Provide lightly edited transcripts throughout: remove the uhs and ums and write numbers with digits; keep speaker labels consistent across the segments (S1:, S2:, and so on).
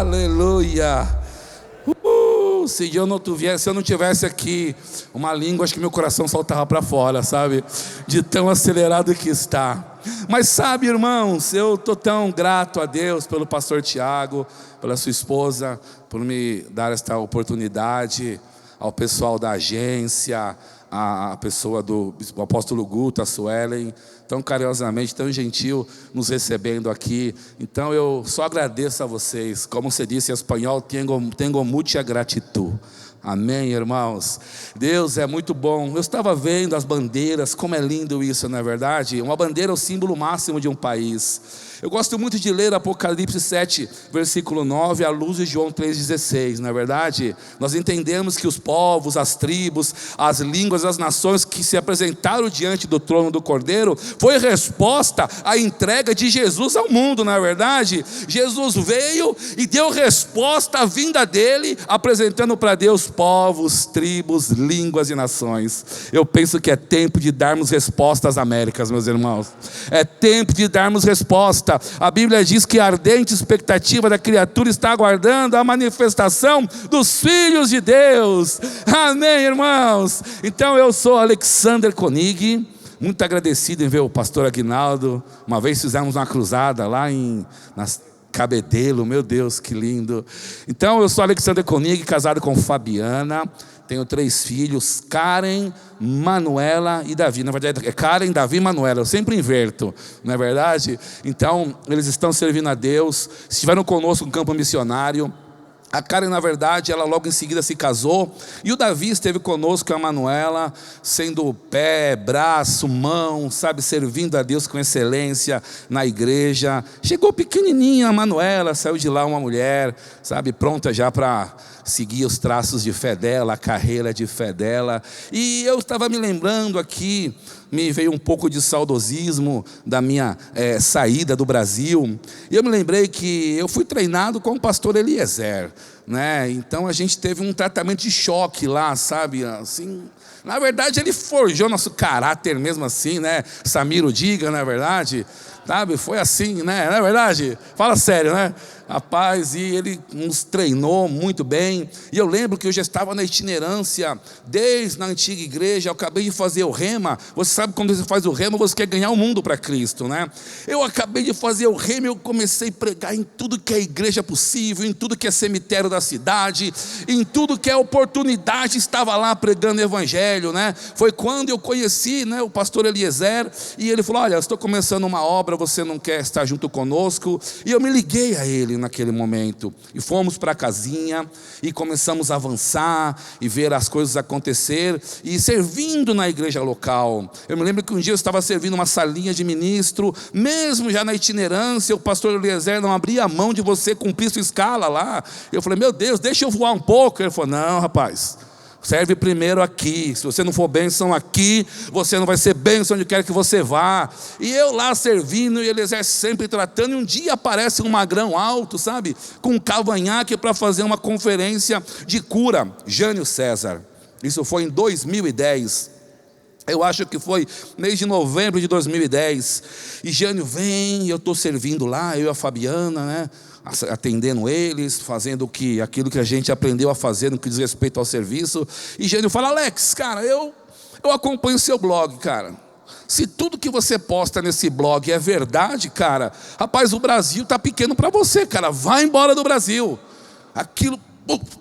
S1: Aleluia. Se eu não tivesse aqui uma língua, acho que meu coração saltava para fora, sabe? De tão acelerado que está. Mas sabe, irmãos, eu estou tão grato a Deus pelo pastor Tiago, pela sua esposa, por me dar esta oportunidade, ao pessoal da agência, a pessoa do apóstolo Guto, a Suelen, tão carinhosamente, tão gentil nos recebendo aqui. Então eu só agradeço a vocês. Como se disse em espanhol, tengo mucha gratitud. Amém, irmãos? Deus é muito bom. Eu estava vendo as bandeiras, como é lindo isso, não é verdade? Uma bandeira é o símbolo máximo de um país. Eu gosto muito de ler Apocalipse 7, versículo 9, à luz de João 3,16, não é verdade? Nós entendemos que os povos, as tribos, as línguas, as nações que se apresentaram diante do trono do Cordeiro, foi resposta à entrega de Jesus ao mundo, não é verdade? Jesus veio e deu resposta à vinda dele, apresentando para Deus povos, tribos, línguas e nações. Eu penso que é tempo de darmos resposta às Américas, meus irmãos. É tempo de darmos resposta. A Bíblia diz que a ardente expectativa da criatura está aguardando a manifestação dos filhos de Deus. Amém, irmãos? Então eu sou Alexander Koenig, muito agradecido em ver o pastor Aguinaldo. Uma vez fizemos uma cruzada lá nas Cabedelo, meu Deus, que lindo. Então eu sou Alexander Koenig, casado com Fabiana. Tenho 3 filhos, Karen, Manuela e Davi. Na verdade é Karen, Davi e Manuela, eu sempre inverto, não é verdade? Então eles estão servindo a Deus, estiveram conosco no campo missionário. A Karen, na verdade, ela logo em seguida se casou. E o Davi esteve conosco, a Manuela, sendo pé, braço, mão, sabe, servindo a Deus com excelência na igreja. Chegou pequenininha a Manuela, saiu de lá uma mulher, sabe, pronta já para seguir os traços de fé dela, a carreira de fé dela. E eu estava me lembrando aqui, me veio um pouco de saudosismo da minha saída do Brasil. E eu me lembrei que eu fui treinado com o pastor Eliezer, né? Então a gente teve um tratamento de choque lá, sabe? Assim, na verdade ele forjou nosso caráter mesmo assim, né? Samiro diga, na verdade, sabe? Foi assim, né? Não é verdade? Fala sério, né? Rapaz, e ele nos treinou muito bem. E eu lembro que eu já estava na itinerância desde a antiga igreja. Eu acabei de fazer o rema. Você sabe, quando você faz o rema, você quer ganhar o mundo para Cristo, né? Eu acabei de fazer o rema. Eu comecei a pregar em tudo que é igreja possível, em tudo que é cemitério da cidade, em tudo que é oportunidade. Estava lá pregando o evangelho, né? Foi quando eu conheci, né, o pastor Eliezer. E ele falou: olha, eu estou começando uma obra, você não quer estar junto conosco? E eu me liguei a ele naquele momento, e fomos para a casinha, e começamos a avançar, e ver as coisas acontecer, e servindo na igreja local. Eu me lembro que um dia eu estava servindo uma salinha de ministro, mesmo já na itinerância, o pastor Eliezer não abria a mão de você cumprir sua escala lá. Eu falei: meu Deus, deixa eu voar um pouco. Ele falou: não, rapaz, serve primeiro aqui. Se você não for bênção aqui, você não vai ser bênção onde quer que você vá. E eu lá servindo, e Eliezer sempre tratando. E um dia aparece um magrão alto, sabe, com um cavanhaque para fazer uma conferência de cura. Jânio César. Isso foi em 2010. Eu acho que foi mês de novembro de 2010. E Jânio vem, e eu estou servindo lá, eu e a Fabiana, né, atendendo eles, fazendo aquilo que a gente aprendeu a fazer no que diz respeito ao serviço. E Jânio fala: Alex, cara, eu acompanho o seu blog, cara. Se tudo que você posta nesse blog é verdade, cara, rapaz, o Brasil está pequeno para você, cara. Vai embora do Brasil. Aquilo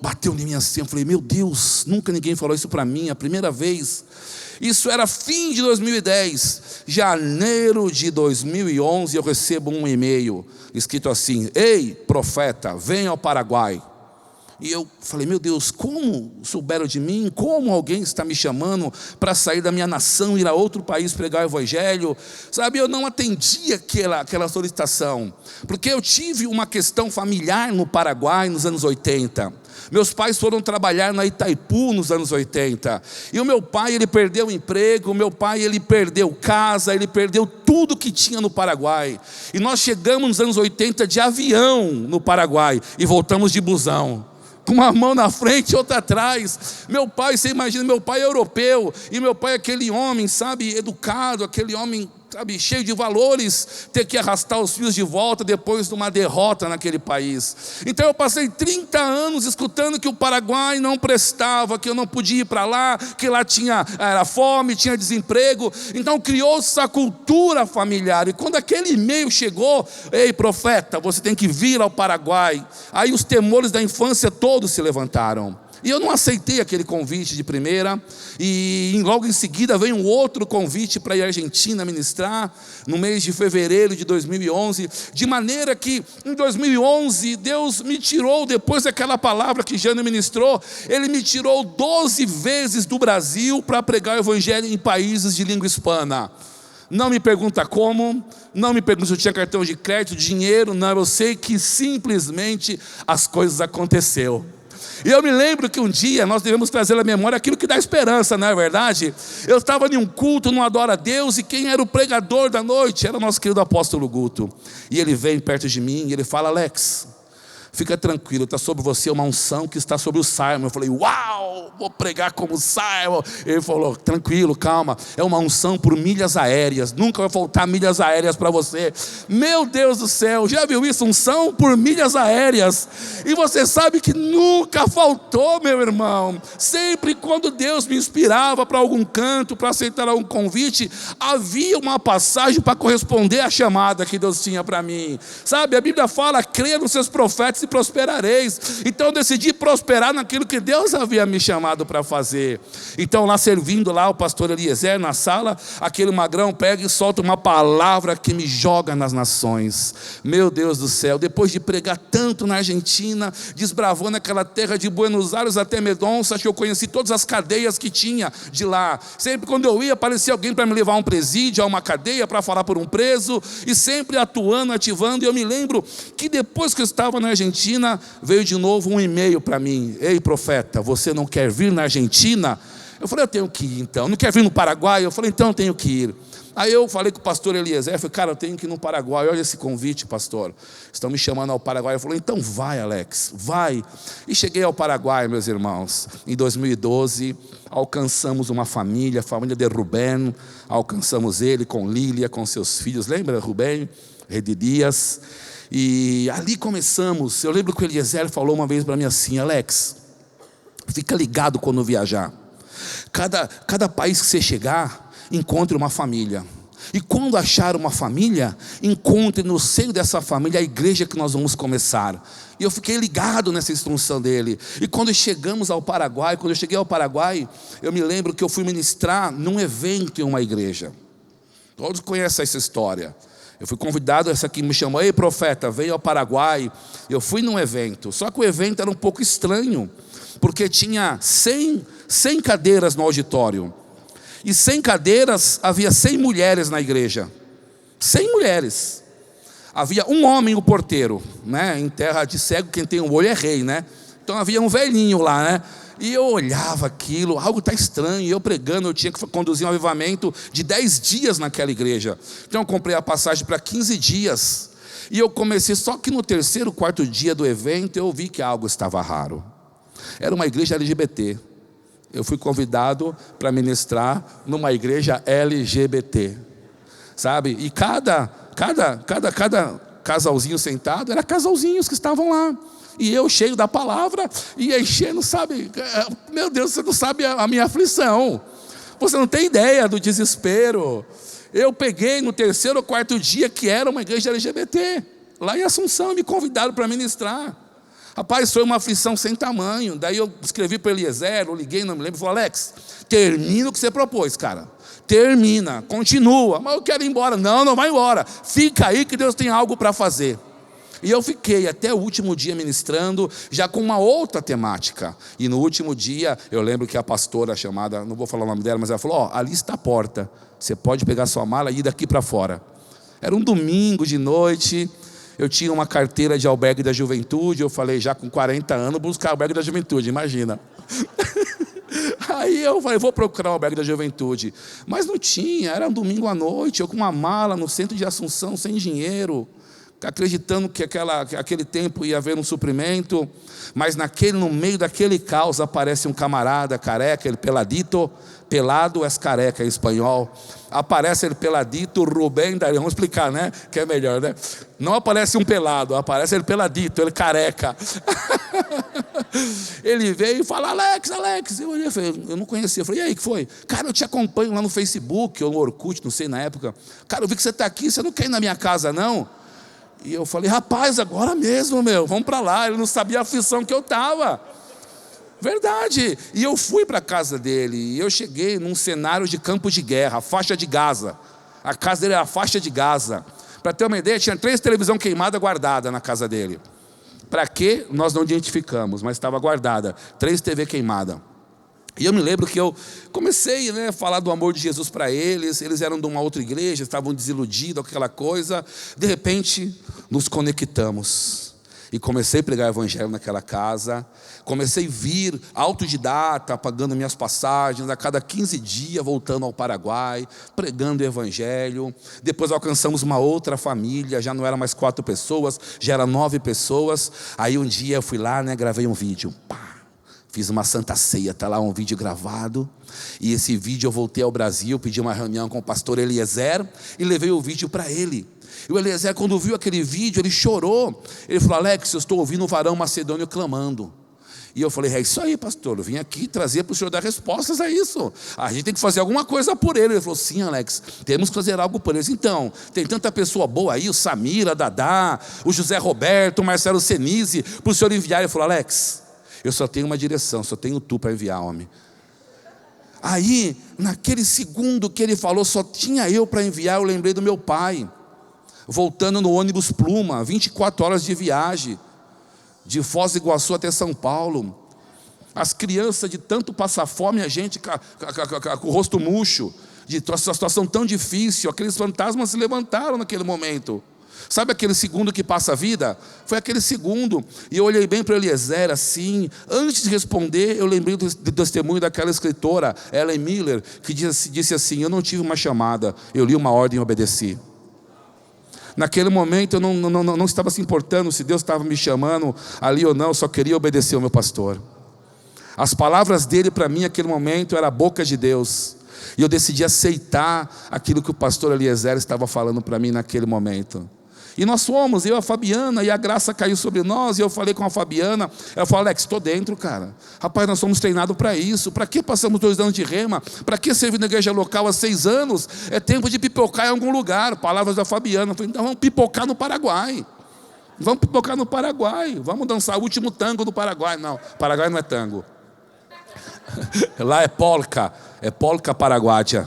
S1: bateu em mim assim. Eu falei: meu Deus, nunca ninguém falou isso para mim, a primeira vez. Isso era fim de 2010. Janeiro de 2011 eu recebo um e-mail escrito assim: ei, profeta, venha ao Paraguai. E eu falei: meu Deus, como souberam de mim? Como alguém está me chamando para sair da minha nação, ir a outro país pregar o evangelho? Sabe, eu não atendi aquela solicitação, porque eu tive uma questão familiar no Paraguai nos anos 80. Meus pais foram trabalhar na Itaipu nos anos 80. E o meu pai, ele perdeu o emprego, o meu pai, ele perdeu casa, ele perdeu tudo que tinha no Paraguai. E nós chegamos nos anos 80 de avião no Paraguai e voltamos de busão, com uma mão na frente e outra atrás. Meu pai, você imagina, meu pai é europeu, e meu pai é aquele homem, sabe, educado, aquele homem sabe, cheio de valores, ter que arrastar os fios de volta depois de uma derrota naquele país. Então eu passei 30 anos escutando que o Paraguai não prestava, que eu não podia ir para lá, que lá era fome, tinha desemprego. Então criou-se essa cultura familiar. E quando aquele e-mail chegou: ei, profeta, você tem que vir ao Paraguai. Aí os temores da infância todos se levantaram. E eu não aceitei aquele convite de primeira, e logo em seguida veio um outro convite para ir à Argentina ministrar, no mês de fevereiro de 2011, de maneira que em 2011 Deus me tirou, depois daquela palavra que Jânio ministrou, Ele me tirou 12 vezes do Brasil para pregar o evangelho em países de língua hispana. Não me pergunta como, não me pergunta se eu tinha cartão de crédito, dinheiro, não, eu sei que simplesmente as coisas aconteceram. E eu me lembro que um dia nós devemos trazer à memória aquilo que dá esperança, não é verdade? Eu estava em um culto, num Adora a Deus, e quem era o pregador da noite? Era o nosso querido apóstolo Guto. E ele vem perto de mim e ele fala: Alex, fica tranquilo, está sobre você uma unção que está sobre o Simon. Eu falei: uau, vou pregar como Simon. Ele falou: tranquilo, calma, é uma unção por milhas aéreas, nunca vai faltar milhas aéreas para você. Meu Deus do céu, já viu isso? Unção por milhas aéreas. E você sabe que nunca faltou, meu irmão. Sempre quando Deus me inspirava para algum canto, para aceitar algum convite, havia uma passagem para corresponder à chamada que Deus tinha para mim. Sabe, a Bíblia fala: creia nos seus profetas e prosperareis. Então eu decidi prosperar naquilo que Deus havia me chamado para fazer. Então lá servindo lá o pastor Eliezer na sala, aquele magrão pega e solta uma palavra que me joga nas nações. Meu Deus do céu, depois de pregar tanto na Argentina, desbravando aquela terra de Buenos Aires até Mendonça, que eu conheci todas as cadeias que tinha de lá. Sempre quando eu ia, aparecia alguém para me levar a um presídio, a uma cadeia, para falar por um preso, e sempre atuando, ativando. E eu me lembro que depois que eu estava na Argentina, veio de novo um e-mail para mim: ei, profeta, você não quer vir na Argentina? Eu falei: eu tenho que ir então. Não quer vir no Paraguai? Eu falei: então eu tenho que ir. Aí eu falei com o pastor Eliezer, eu falei: cara, eu tenho que ir no Paraguai, olha esse convite, pastor, estão me chamando ao Paraguai. Eu falei: então vai, Alex, vai. E cheguei ao Paraguai, meus irmãos. Em 2012, alcançamos uma família, a família de Rubén. Alcançamos ele com Lília, com seus filhos, lembra Rubén, Rede Dias? E ali começamos. Eu lembro que o Eliezer falou uma vez para mim assim: Alex, fica ligado quando viajar. Cada país que você chegar, encontre uma família. E quando achar uma família, encontre no seio dessa família a igreja que nós vamos começar. E eu fiquei ligado nessa instrução dele. E quando chegamos ao Paraguai, quando eu cheguei ao Paraguai, eu me lembro que eu fui ministrar num evento em uma igreja. Todos conhecem essa história. Eu fui convidado, essa aqui me chamou: ei, profeta, veio ao Paraguai. Eu fui num evento, só que o evento era um pouco estranho, porque tinha 100 cadeiras no auditório. E 100 cadeiras, havia 100 mulheres na igreja. 100 mulheres. Havia um homem, o porteiro, né? Em terra de cego, quem tem um olho é rei, né? Então havia um velhinho lá, né? E eu olhava aquilo, algo está estranho. E eu pregando, eu tinha que conduzir um avivamento de 10 dias naquela igreja. Então eu comprei a passagem para 15 dias. E eu comecei, só que no terceiro, quarto dia do evento, eu vi que algo estava raro. Era uma igreja LGBT. Eu fui convidado para ministrar numa igreja LGBT. Sabe? E cada casalzinho sentado, era casalzinhos que estavam lá. E eu cheio da palavra, e enchendo, sabe, meu Deus, você não sabe a minha aflição, você não tem ideia do desespero. Eu peguei no terceiro ou quarto dia, que era uma igreja LGBT, lá em Assunção, me convidaram para ministrar. Rapaz, foi uma aflição sem tamanho. Daí eu escrevi para Eliezer, eu liguei, não me lembro, falei: Alex, termina o que você propôs, cara, termina, continua. Mas eu quero ir embora. Não vai embora, fica aí que Deus tem algo para fazer. E eu fiquei até o último dia ministrando, já com uma outra temática. E no último dia, eu lembro que a pastora chamada, não vou falar o nome dela, mas ela falou: ali está a porta, você pode pegar sua mala e ir daqui para fora. Era um domingo de noite, eu tinha uma carteira de albergue da juventude. Eu falei: já com 40 anos, buscar albergue da juventude, imagina. Aí eu falei: vou procurar o albergue da juventude. Mas não tinha, era um domingo à noite, eu com uma mala no centro de Assunção, sem dinheiro. acreditando que aquele tempo ia haver um suprimento, mas no meio daquele caos aparece um camarada careca, ele peladito, pelado és careca em espanhol. Aparece ele peladito, Rubem Dario, vamos explicar, né? Que é melhor, né? Não aparece um pelado, aparece ele peladito, ele careca. Ele veio e fala: Alex. Eu olhei, eu não conhecia. Eu falei: e aí, que foi? Cara, eu te acompanho lá no Facebook, ou no Orkut, não sei na época. Cara, eu vi que você está aqui, você não quer ir na minha casa, não? E eu falei: rapaz, agora mesmo, vamos para lá. Ele não sabia a aflição que eu estava. Verdade. E eu fui para a casa dele, e eu cheguei num cenário de campo de guerra, faixa de Gaza. A casa dele era a faixa de Gaza. Para ter uma ideia, tinha 3 televisões queimadas guardadas na casa dele. Para quê? Nós não identificamos, mas estava guardada. 3 TV queimadas. E eu me lembro que eu comecei a falar do amor de Jesus para eles. Eles eram de uma outra igreja, estavam desiludidos com aquela coisa. De repente, nos conectamos. E comecei a pregar o evangelho naquela casa. Comecei a vir autodidata, pagando minhas passagens, a cada 15 dias voltando ao Paraguai, pregando o evangelho. Depois alcançamos uma outra família, já não eram mais 4 pessoas, já eram 9 pessoas. Aí um dia eu fui lá, gravei um vídeo. Fiz uma santa ceia, está lá um vídeo gravado. E esse vídeo eu voltei ao Brasil, pedi uma reunião com o pastor Eliezer e levei o vídeo para ele. E o Eliezer, quando viu aquele vídeo, ele chorou. Ele falou: Alex, eu estou ouvindo um varão macedônio clamando. E eu falei: é isso aí, pastor, eu vim aqui trazer para o senhor dar respostas a isso. A gente tem que fazer alguma coisa por ele. Ele falou: sim, Alex, temos que fazer algo por eles. Então, tem tanta pessoa boa aí, o Samira, Dadá, o José Roberto, o Marcelo Senise, para o senhor enviar. Ele falou: Alex, eu só tenho uma direção, só tenho tu para enviar, homem. Aí, naquele segundo que ele falou, só tinha eu para enviar, eu lembrei do meu pai, voltando no ônibus Pluma, 24 horas de viagem, de Foz do Iguaçu até São Paulo. As crianças de tanto passar fome, a gente com o rosto murcho, de uma situação tão difícil, aqueles fantasmas se levantaram naquele momento. Sabe aquele segundo que passa a vida? Foi aquele segundo. E eu olhei bem para Eliezer assim. Antes de responder, eu lembrei do testemunho daquela escritora, Ellen Miller, que disse assim: eu não tive uma chamada, eu li uma ordem e obedeci. Naquele momento eu não estava se importando se Deus estava me chamando ali ou não, eu só queria obedecer ao meu pastor. As palavras dele para mim naquele momento era a boca de Deus. E eu decidi aceitar aquilo que o pastor Eliezer estava falando para mim naquele momento. E nós fomos, eu e a Fabiana, e a graça caiu sobre nós, e eu falei com a Fabiana, ela falou: Alex, estou dentro, cara. Rapaz, nós somos treinados para isso. Para que passamos 2 anos de rema? Para que servir na igreja local há 6 anos? É tempo de pipocar em algum lugar. Palavras da Fabiana. Eu falei: então vamos pipocar no Paraguai. Vamos pipocar no Paraguai. Vamos dançar o último tango do Paraguai. Não, Paraguai não é tango. Lá é polca paraguaia.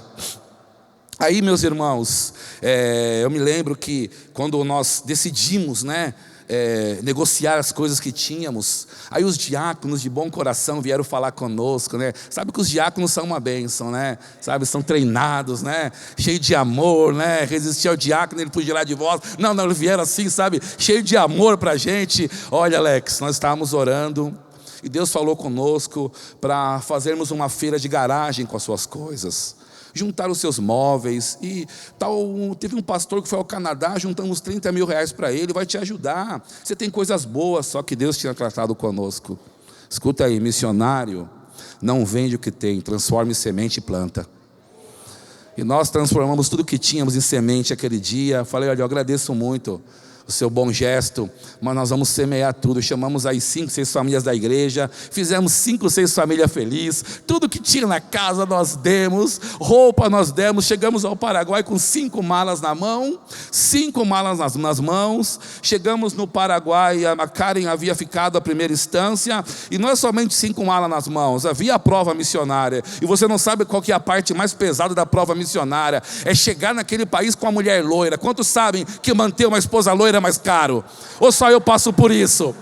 S1: Aí, meus irmãos, eu me lembro que quando nós decidimos, negociar as coisas que tínhamos, aí os diáconos de bom coração vieram falar conosco, Sabe que os diáconos são uma bênção, Sabe, são treinados, Cheio de amor, Resistir ao diácono, ele podia ir lá de voz. Não, eles vieram assim, sabe, cheio de amor para a gente. Olha, Alex, nós estávamos orando e Deus falou conosco para fazermos uma feira de garagem com as suas coisas. Juntar os seus móveis e tal. Teve um pastor que foi ao Canadá, juntamos 30 mil reais para ele, vai te ajudar. Você tem coisas boas, só que Deus tinha tratado conosco. Escuta aí, missionário não vende o que tem, transforma em semente e planta. E nós transformamos tudo que tínhamos em semente aquele dia. Falei: olha, eu agradeço muito o seu bom gesto, mas nós vamos semear tudo. Chamamos aí 5, 6 famílias da igreja, fizemos 5, 6 famílias felizes, tudo que tinha na casa nós demos, roupa nós demos. Chegamos ao Paraguai com 5 malas na mão, 5 malas nas mãos. Chegamos no Paraguai, a Karen havia ficado a primeira instância, e não é somente 5 malas nas mãos, havia a prova missionária. E você não sabe qual que é a parte mais pesada da prova missionária, é chegar naquele país com a mulher loira. Quantos sabem que manter uma esposa loira é mais caro? Ou só eu passo por isso?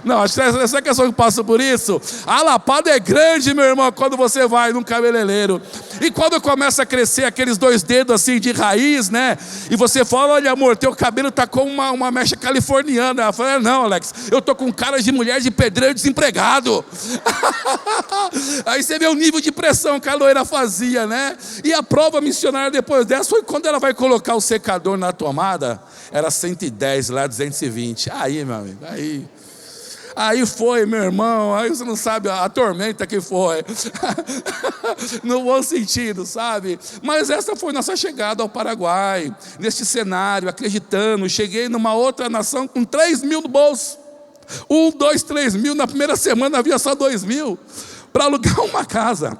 S1: Não, essa questão que passa por isso. A lapada é grande, meu irmão, quando você vai num cabeleireiro. E quando começa a crescer aqueles 2 dedos assim de raiz, né? E você fala, olha amor, teu cabelo tá com uma mecha californiana. Ela fala, não Alex, eu tô com cara de mulher de pedreiro desempregado. Aí você vê o nível de pressão que a loira fazia, né? E a prova missionária depois dessa foi quando ela vai colocar o secador na tomada. Era 110 lá, 220. Aí, meu amigo, aí foi, meu irmão, aí você não sabe a tormenta que foi. No bom sentido, sabe? Mas essa foi nossa chegada ao Paraguai. Neste cenário, acreditando, cheguei numa outra nação com 3 mil no bolso. 1, 2, 3 mil, na primeira semana havia só 2 mil. Para alugar uma casa.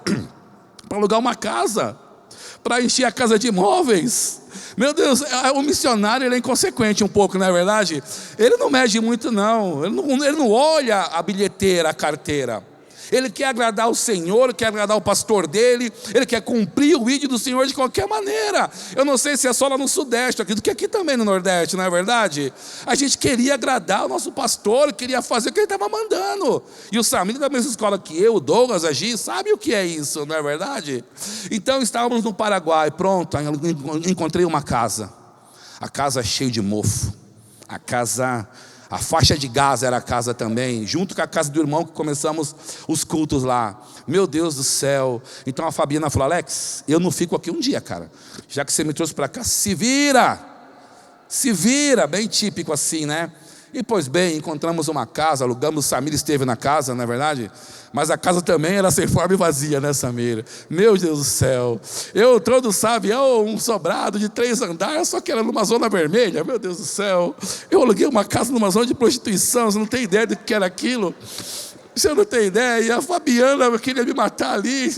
S1: Para encher a casa de imóveis. Meu Deus, o missionário ele é inconsequente um pouco, não é verdade? Ele não mede muito não, ele não olha a bilheteira, a carteira. Ele quer agradar o Senhor, quer agradar o pastor dele, ele quer cumprir o ídolo do Senhor de qualquer maneira. Eu não sei se é só lá no Sudeste, acredito que aqui também no Nordeste, não é verdade? A gente queria agradar o nosso pastor, queria fazer o que ele estava mandando. E o Samir da mesma escola que eu, o Douglas, a Gi, sabe o que é isso, não é verdade? Então estávamos no Paraguai, pronto, encontrei uma casa. A casa cheia de mofo. A faixa de gás era a casa também, junto com a casa do irmão que começamos os cultos lá. Meu Deus do céu. Então a Fabiana falou, Alex, eu não fico aqui um dia, cara. Já que você me trouxe para cá, se vira, bem típico assim, né? E pois bem, encontramos uma casa, alugamos, o Samir esteve na casa, não é verdade? Mas a casa também era sem forma e vazia, né, Samir? Meu Deus do céu. Eu todo, sabe, um sobrado de 3 andares, só que era numa zona vermelha, meu Deus do céu. Eu aluguei uma casa numa zona de prostituição, você não tem ideia do que era aquilo. Você não tem ideia, e a Fabiana queria me matar ali.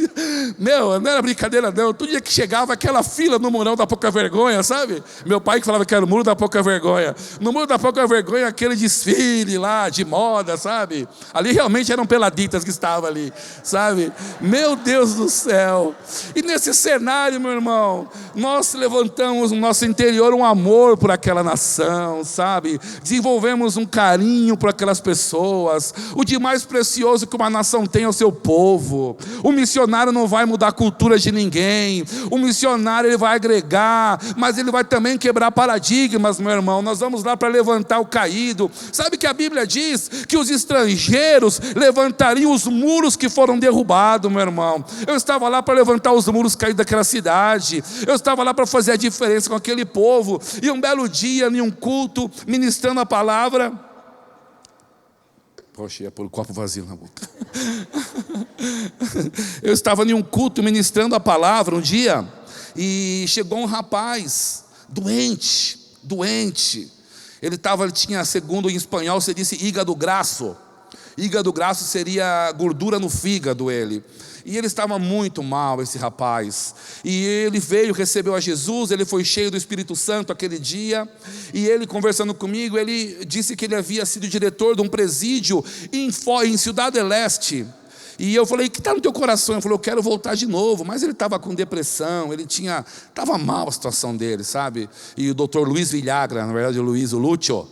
S1: Meu, não era brincadeira não. Todo dia que chegava aquela fila no murão da pouca vergonha, sabe? Meu pai que falava que era o muro da pouca vergonha. No muro da pouca vergonha, aquele desfile lá, de moda, sabe? Ali realmente eram peladitas que estavam ali, sabe? Meu Deus do céu. E nesse cenário, meu irmão, nós levantamos no nosso interior um amor por aquela nação, sabe? Desenvolvemos um carinho por aquelas pessoas. O de mais precioso que uma nação tem é o seu povo. O missionário não vai mudar a cultura de ninguém. O missionário ele vai agregar, mas ele vai também quebrar paradigmas, meu irmão. Nós vamos lá para levantar o caído. Sabe que a Bíblia diz que os estrangeiros levantariam os muros que foram derrubados, meu irmão. Eu estava lá para levantar os muros caídos daquela cidade. Eu estava lá para fazer a diferença com aquele povo. E um belo dia, em um culto, ministrando a palavra, poxa, ia pôr o copo vazio na boca. Eu estava em um culto ministrando a palavra um dia, e chegou um rapaz, doente. Ele tinha, segundo em espanhol, se disse hígado grasso. Hígado grasso seria gordura no fígado ele. E ele estava muito mal, esse rapaz. E ele veio, recebeu a Jesus, ele foi cheio do Espírito Santo aquele dia. E ele, conversando comigo, ele disse que ele havia sido diretor de um presídio em Ciudad del Este. E eu falei, o que está no teu coração? Ele falou, eu quero voltar de novo. Mas ele estava com depressão, estava mal a situação dele, sabe? E o doutor Luiz Villagra, na verdade o Lúcio,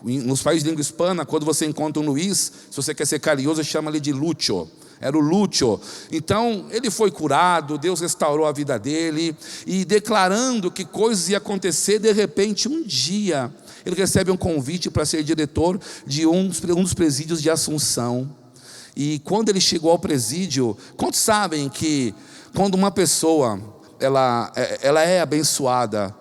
S1: nos países de língua hispana, quando você encontra um Luiz, se você quer ser carinhoso, chama ele de Lúcio. Era o Lúcio. Então ele foi curado, Deus restaurou a vida dele, e declarando que coisas iam acontecer, de repente um dia ele recebe um convite para ser diretor de um dos presídios de Assunção. E quando ele chegou ao presídio, quantos sabem que quando uma pessoa ela é abençoada,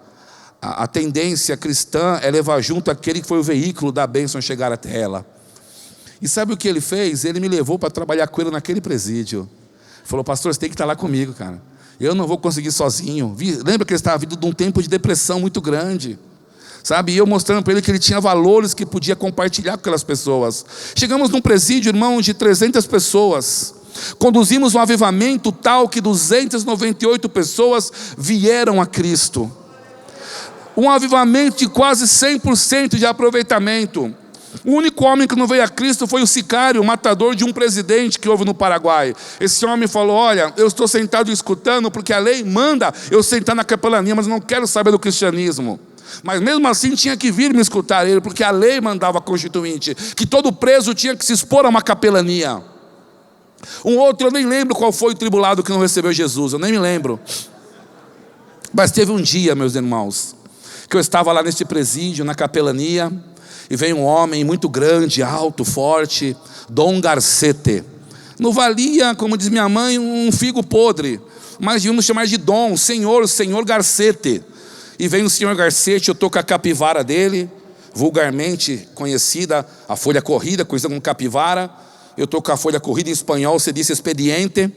S1: a tendência cristã é levar junto aquele que foi o veículo da bênção chegar até ela? E sabe o que ele fez? Ele me levou para trabalhar com ele naquele presídio. Falou, pastor, você tem que estar lá comigo, cara. Eu não vou conseguir sozinho. Lembra que ele estava vindo de um tempo de depressão muito grande, sabe? E eu mostrando para ele que ele tinha valores que podia compartilhar com aquelas pessoas. Chegamos num presídio, irmão, de 300 pessoas. Conduzimos um avivamento tal que 298 pessoas vieram a Cristo. Um avivamento de quase 100% de aproveitamento. O único homem que não veio a Cristo foi o sicário, o matador de um presidente que houve no Paraguai. Esse homem falou, olha, eu estou sentado escutando porque a lei manda eu sentar na capelania, mas não quero saber do cristianismo. Mas mesmo assim tinha que vir me escutar ele, porque a lei mandava a constituinte que todo preso tinha que se expor a uma capelania. Um outro, eu nem lembro qual foi o tribulado que não recebeu Jesus, eu nem me lembro. Mas teve um dia, meus irmãos, que eu estava lá neste presídio, na capelania, e veio um homem muito grande, alto, forte, Dom Garcete. Não valia, como diz minha mãe, um figo podre, mas devíamos chamar de Dom, Senhor Garcete. E vem o Senhor Garcete, eu estou com a capivara dele, vulgarmente conhecida, a folha corrida, conhecida como capivara. Eu estou com a folha corrida em espanhol, você disse expediente.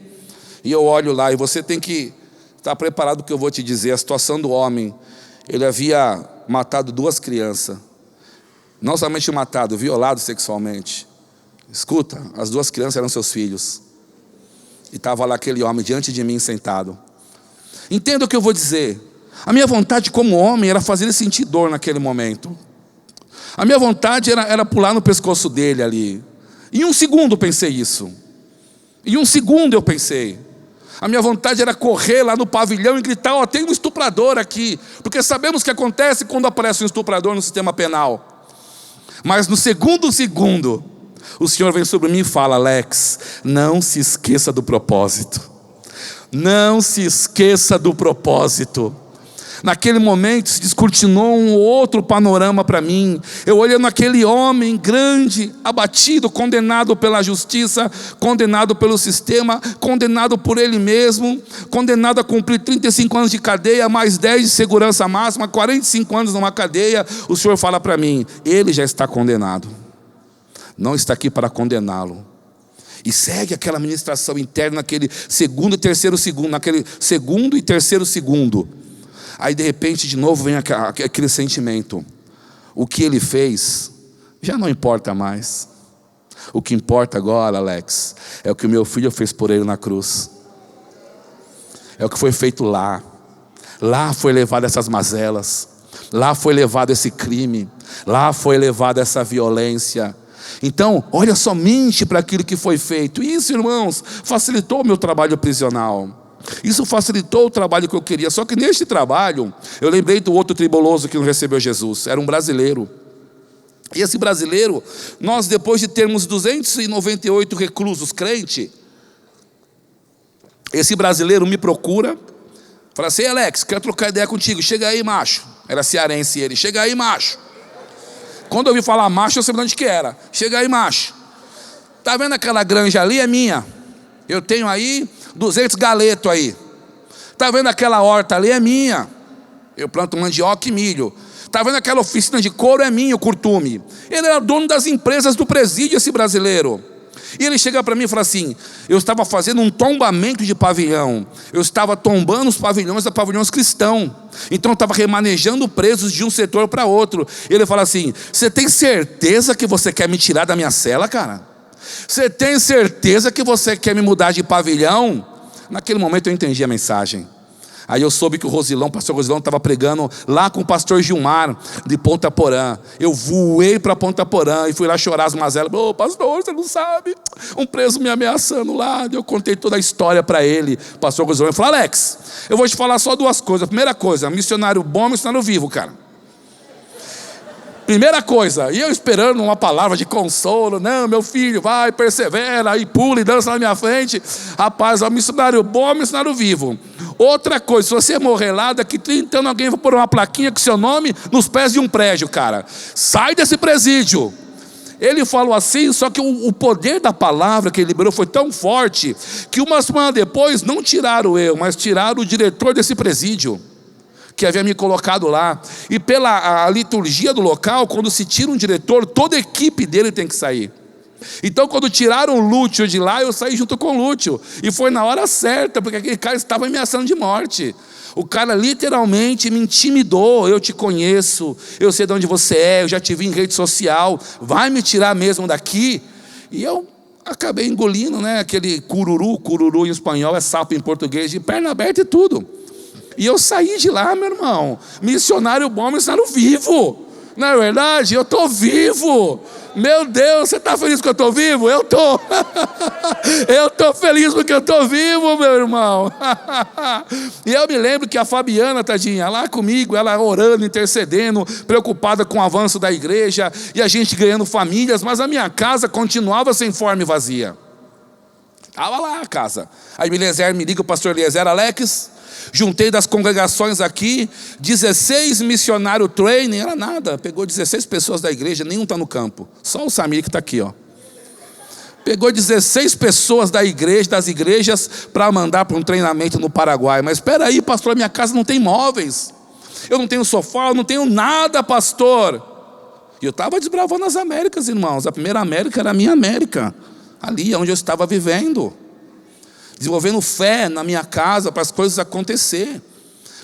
S1: E eu olho lá, e você tem que estar preparado para o que eu vou te dizer. A situação do homem, ele havia matado 2 crianças. Não somente matado, violado sexualmente. Escuta, as 2 crianças eram seus filhos. E estava lá aquele homem diante de mim sentado. Entenda o que eu vou dizer. A minha vontade como homem era fazer ele sentir dor naquele momento. A minha vontade era pular no pescoço dele ali. Em um segundo eu pensei isso. Em um segundo eu pensei. A minha vontade era correr lá no pavilhão e gritar: ó, tem um estuprador aqui. Porque sabemos o que acontece quando aparece um estuprador no sistema penal. Mas no segundo, o Senhor vem sobre mim e fala: Alex, não se esqueça do propósito. Não se esqueça do propósito. Naquele momento se descortinou um outro panorama para mim. Eu olhando aquele homem grande, abatido, condenado pela justiça, condenado pelo sistema, condenado por ele mesmo, condenado a cumprir 35 anos de cadeia, mais 10 de segurança máxima, 45 anos numa cadeia. O Senhor fala para mim: ele já está condenado, não está aqui para condená-lo. E segue aquela ministração interna, naquele segundo e terceiro segundo. Aí de repente de novo vem aquele sentimento: o que ele fez já não importa mais. O que importa agora, Alex, é o que o meu filho fez por ele na cruz. É o que foi feito lá. Lá foi levado essas mazelas. Lá foi levado esse crime. Lá foi levado essa violência. Então, olha somente para aquilo que foi feito. Isso, irmãos, facilitou o meu trabalho prisional. Isso facilitou o trabalho que eu queria. Só que neste trabalho, eu lembrei do outro tribuloso que não recebeu Jesus. Era um brasileiro. E esse brasileiro, nós depois de termos 298 reclusos crente, esse brasileiro me procura, fala assim: Alex, quero trocar ideia contigo, chega aí, macho. Era cearense ele: chega aí, macho. Quando eu ouvi falar macho, eu sabia onde que era. Chega aí, macho. Tá vendo aquela granja ali? É minha. Eu tenho aí 200 galetos aí. Tá vendo aquela horta ali? É minha. Eu planto mandioca e milho. Tá vendo aquela oficina de couro? É minha, o curtume. Ele era dono das empresas do presídio, esse brasileiro. E ele chega para mim e fala assim: eu estava fazendo um tombamento de pavilhão. Eu estava tombando os pavilhões da pavilhões cristãos. Então eu estava remanejando presos de um setor para outro. Ele fala assim: você tem certeza que você quer me tirar da minha cela, cara? Você tem certeza que você quer me mudar de pavilhão? Naquele momento eu entendi a mensagem. Aí eu soube que o pastor Rosilão estava pregando lá com o pastor Gilmar de Ponta Porã. Eu voei para Ponta Porã e fui lá chorar as mazelas. Ô, pastor, você não sabe, um preso me ameaçando lá. Eu contei toda a história para ele. O pastor Rosilão falou: Alex, eu vou te falar só 2 coisas. Primeira coisa, missionário bom, missionário vivo, cara. Primeira coisa, e eu esperando uma palavra de consolo: não, meu filho, vai, persevera, e pula e dança na minha frente. Rapaz, é um missionário bom, missionário vivo. Outra coisa, se você morrer lá, daqui 30 anos alguém vai pôr uma plaquinha com seu nome nos pés de um prédio, cara. Sai desse presídio. Ele falou assim, só que o poder da palavra que ele liberou foi tão forte, que uma semana depois não tiraram eu, mas tiraram o diretor desse presídio, que havia me colocado lá. E pela a liturgia do local, quando se tira um diretor, toda a equipe dele tem que sair. Então quando tiraram o Lúcio de lá, eu saí junto com o Lúcio. E foi na hora certa, porque aquele cara estava ameaçando de morte. O cara literalmente me intimidou: eu te conheço, eu sei de onde você é, eu já te vi em rede social, vai me tirar mesmo daqui? E eu acabei engolindo, né, aquele cururu em espanhol é sapo em português, de perna aberta e tudo. E eu saí de lá, meu irmão, missionário bom, missionário vivo. Não é verdade? Eu estou vivo. Meu Deus, você está feliz porque eu estou vivo? Eu estou. Eu estou feliz porque eu estou vivo, meu irmão. E eu me lembro que a Fabiana, tadinha, lá comigo, ela orando, intercedendo, preocupada com o avanço da igreja, e a gente ganhando famílias, mas a minha casa continuava sem forma e vazia. Estava lá a casa. Aí Eliezer me liga, o pastor Eliezer: Alex, juntei das congregações aqui 16 missionário training. Era nada, pegou 16 pessoas da igreja, nenhum está no campo, só o Samir que está aqui, ó. Pegou 16 pessoas da igreja, das igrejas, para mandar para um treinamento no Paraguai. Mas espera aí, pastor, minha casa não tem móveis, eu não tenho sofá, eu não tenho nada, pastor. E eu estava desbravando as Américas, irmãos. A primeira América era a minha América, ali onde eu estava vivendo, desenvolvendo fé na minha casa para as coisas acontecer.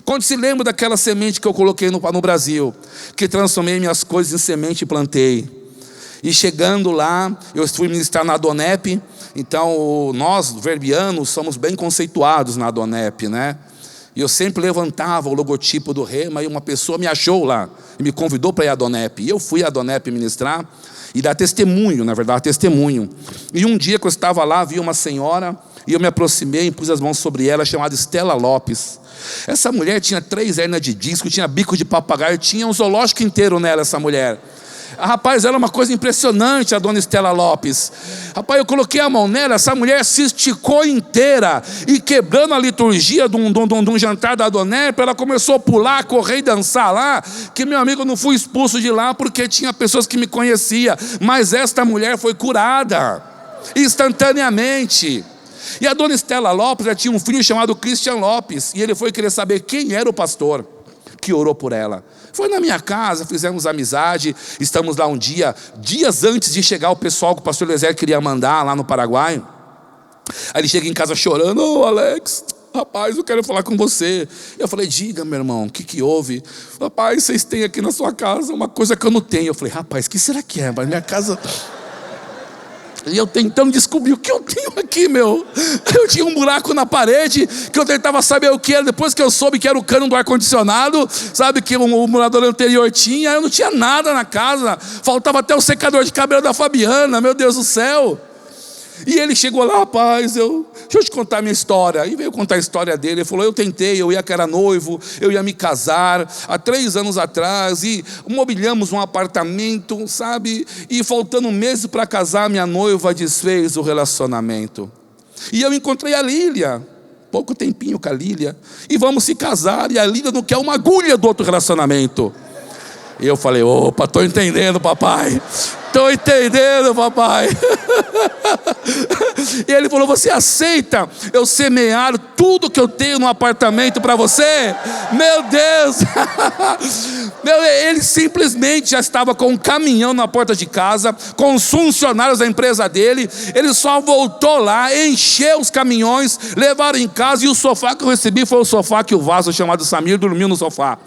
S1: Quando se lembra daquela semente que eu coloquei no Brasil, que transformei minhas coisas em semente e plantei, e chegando lá, eu fui ministrar na Adonep. Então nós, verbianos, somos bem conceituados na Adonep, né? E eu sempre levantava o logotipo do Rema, e uma pessoa me achou lá e me convidou para ir à Adonep. E eu fui à Adonep ministrar e dar testemunho, na verdade, testemunho. E um dia que eu estava lá, vi uma senhora, e eu me aproximei e pus as mãos sobre ela, chamada Estela Lopes. Essa mulher tinha 3 hernias de disco, tinha bico de papagaio, tinha um zoológico inteiro nela, essa mulher. Rapaz, ela é uma coisa impressionante, a dona Estela Lopes. Rapaz, eu coloquei a mão nela, essa mulher se esticou inteira, e quebrando a liturgia de um jantar da Adonep, ela começou a pular, correr e dançar lá, que meu amigo, eu não fui expulso de lá, porque tinha pessoas que me conheciam, mas esta mulher foi curada, instantaneamente. E a dona Estela Lopes já tinha um filho chamado Christian Lopes, e ele foi querer saber quem era o pastor que orou por ela. Foi na minha casa, fizemos amizade, estamos lá um dia, dias antes de chegar o pessoal que o pastor Eliezer queria mandar lá no Paraguai. Aí ele chega em casa chorando: ô Alex, rapaz, eu quero falar com você. Eu falei: diga, meu irmão, o que houve? Rapaz, vocês têm aqui na sua casa uma coisa que eu não tenho. Eu falei: rapaz, o que será que é? Mas minha casa... E eu tentando descobrir o que eu tenho aqui, meu. Eu tinha um buraco na parede que eu tentava saber o que era. Depois que eu soube que era o cano do ar-condicionado, sabe, que o morador anterior tinha, eu não tinha nada na casa. Faltava até o secador de cabelo da Fabiana, meu Deus do céu. E ele chegou lá: rapaz, deixa eu te contar a minha história. E veio contar a história dele. Ele falou: eu tentei, eu ia que era noivo, eu ia me casar há 3 anos atrás, e mobiliamos um apartamento, sabe, e faltando meses para casar, minha noiva desfez o relacionamento. E eu encontrei a Lília, pouco tempinho com a Lília, e vamos se casar, e a Lília não quer uma agulha do outro relacionamento. E eu falei: opa, estou entendendo, papai. Estou entendendo, papai. E ele falou: você aceita eu semear tudo que eu tenho no apartamento para você? Meu Deus. Ele simplesmente já estava com um caminhão na porta de casa, com os funcionários da empresa dele. Ele só voltou lá, encheu os caminhões, levaram em casa, e o sofá que eu recebi foi o sofá que o vaso chamado Samir dormiu no sofá.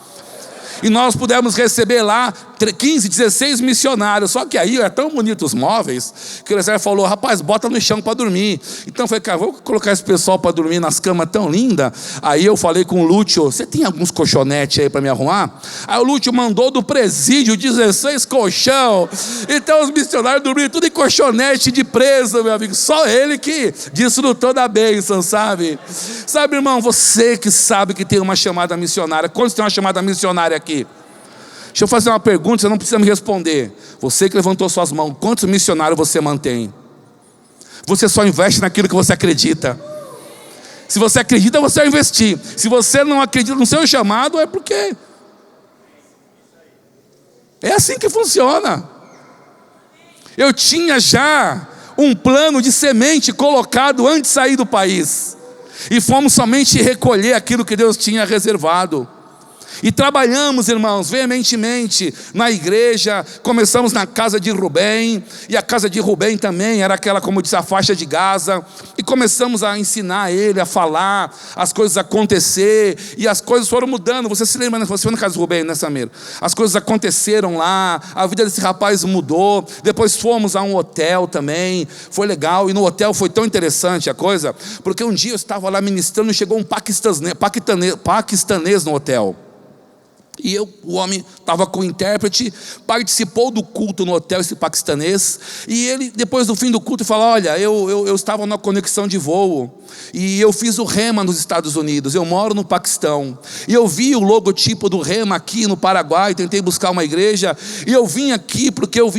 S1: E nós pudemos receber lá 15, 16 missionários. Só que aí é tão bonito os móveis, que o Eliezer falou: rapaz, bota no chão para dormir. Então eu falei: cara, vou colocar esse pessoal para dormir nas camas tão lindas. Aí eu falei com o Lúcio: você tem alguns colchonetes aí para me arrumar? Aí o Lúcio mandou do presídio 16 colchão. Então os missionários dormiram tudo em colchonete de preso, meu amigo. Só ele que desfrutou da bênção, sabe? Sabe, irmão, você que sabe que tem uma chamada missionária. Quantos tem uma chamada missionária aqui? Deixa eu fazer uma pergunta, você não precisa me responder. Você que levantou suas mãos, quantos missionários você mantém? Você só investe naquilo que você acredita. Se você acredita, você vai investir. Se você não acredita no seu chamado, é porque... é assim que funciona. Eu tinha já um plano de semente colocado antes de sair do país, e fomos somente recolher aquilo que Deus tinha reservado. E trabalhamos, irmãos, veementemente na igreja. Começamos na casa de Rubem, e a casa de Rubem também era aquela, como disse, a faixa de Gaza. E começamos a ensinar ele a falar, as coisas acontecer, e as coisas foram mudando. Você se lembra, você foi na casa de Rubem, né, Samir? As coisas aconteceram lá, a vida desse rapaz mudou. Depois fomos a um hotel também, foi legal. E no hotel foi tão interessante a coisa, porque um dia eu estava lá ministrando e chegou um paquistanês no hotel. E o homem estava com o intérprete, participou do culto no hotel, esse paquistanês. E ele, depois do fim do culto, falou: olha, eu estava na conexão de voo, e eu fiz o Rema nos Estados Unidos, eu moro no Paquistão, e eu vi o logotipo do Rema aqui no Paraguai, tentei buscar uma igreja, e eu vim aqui porque eu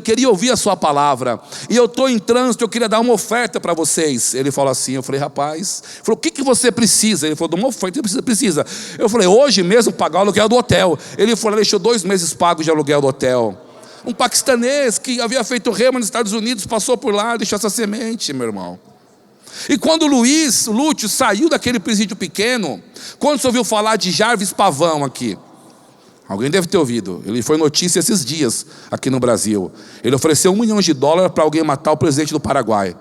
S1: queria ouvir a sua palavra, e eu estou em trânsito, eu queria dar uma oferta para vocês. Ele falou assim, eu falei: rapaz, ele falou: o que você precisa? Ele falou: de uma oferta. Você precisa? Eu falei: hoje mesmo pagar o aluguel do hotel. Ele falou: deixou 2 meses pagos de aluguel do hotel. Um paquistanês que havia feito Rema nos Estados Unidos, passou por lá, deixou essa semente, meu irmão. E quando o Lúcio saiu daquele presídio pequeno, quando você ouviu falar de Jarvis Pavão aqui? Alguém deve ter ouvido. Ele foi notícia esses dias aqui no Brasil. Ele ofereceu $1 milhão para alguém matar o presidente do Paraguai.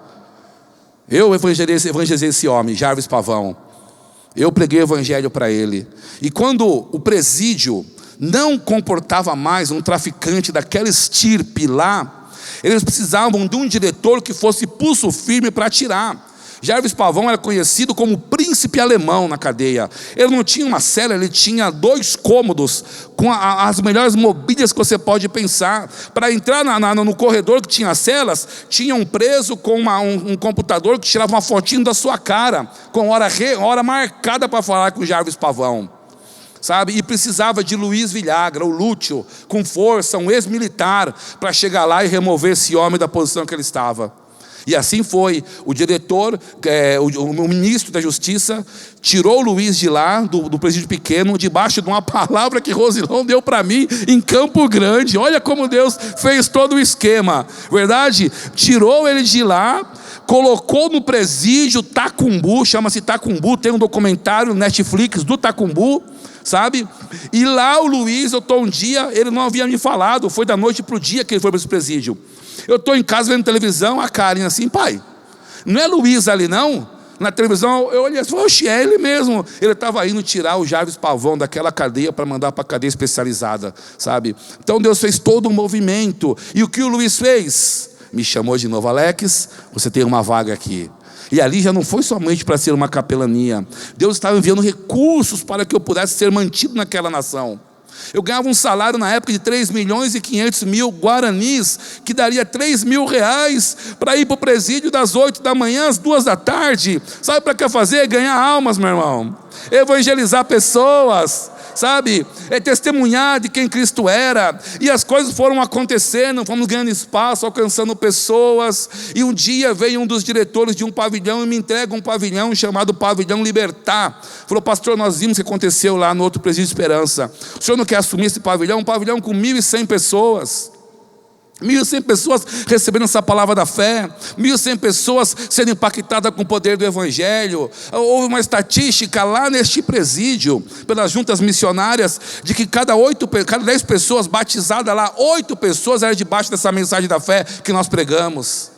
S1: Eu evangelizei esse homem, Jarvis Pavão. Eu preguei o evangelho para ele. E quando o presídio não comportava mais um traficante daquela estirpe lá, eles precisavam de um diretor que fosse pulso firme para atirar. Jarvis Pavão era conhecido como príncipe alemão na cadeia. Ele não tinha uma cela, ele tinha 2 cômodos com as melhores mobílias que você pode pensar. Para entrar no corredor que tinha celas, tinha um preso com um computador que tirava uma fotinho da sua cara, com hora marcada para falar com o Jarvis Pavão, sabe? E precisava de Luiz Villagra, o Lúcio, com força, um ex-militar, para chegar lá e remover esse homem da posição que ele estava. E assim foi. O diretor, o ministro da Justiça, tirou o Luiz de lá, do presídio pequeno, debaixo de uma palavra que Rosilão deu para mim em Campo Grande. Olha como Deus fez todo o esquema, verdade? Tirou ele de lá, colocou no presídio Tacumbu, chama-se Tacumbu, tem um documentário no Netflix do Tacumbu, sabe? E lá o Luiz, eu estou um dia, ele não havia me falado, foi da noite para o dia que ele foi para esse presídio. Eu estou em casa vendo televisão, a Karen assim: pai, não é Luiz ali não? Na televisão eu olhei assim: oxe, é ele mesmo. Ele estava indo tirar o Jarvis Pavão daquela cadeia para mandar para a cadeia especializada, sabe? Então Deus fez todo um movimento. E o que o Luiz fez? Me chamou de novo: Alex, você tem uma vaga aqui. E ali já não foi somente para ser uma capelania. Deus estava enviando recursos para que eu pudesse ser mantido naquela nação. Eu ganhava um salário na época de 3.500.000 guaranis, que daria R$3.000 para ir para o presídio das 8 da manhã às 2 da tarde. Sabe para que fazer? Ganhar almas, meu irmão. Evangelizar pessoas, sabe? É testemunhar de quem Cristo era. E as coisas foram acontecendo, fomos ganhando espaço, alcançando pessoas. E um dia veio um dos diretores de um pavilhão e me entrega um pavilhão chamado Pavilhão Libertar. Falou: pastor, nós vimos o que aconteceu lá no outro presídio Esperança. O senhor não quer assumir esse pavilhão? Um pavilhão com 1.100 pessoas. 1.100 pessoas recebendo essa palavra da fé, 1.100 pessoas sendo impactadas com o poder do Evangelho. Houve uma estatística lá neste presídio, pelas juntas missionárias, de que cada 10 pessoas batizadas lá, 8 pessoas eram debaixo dessa mensagem da fé que nós pregamos.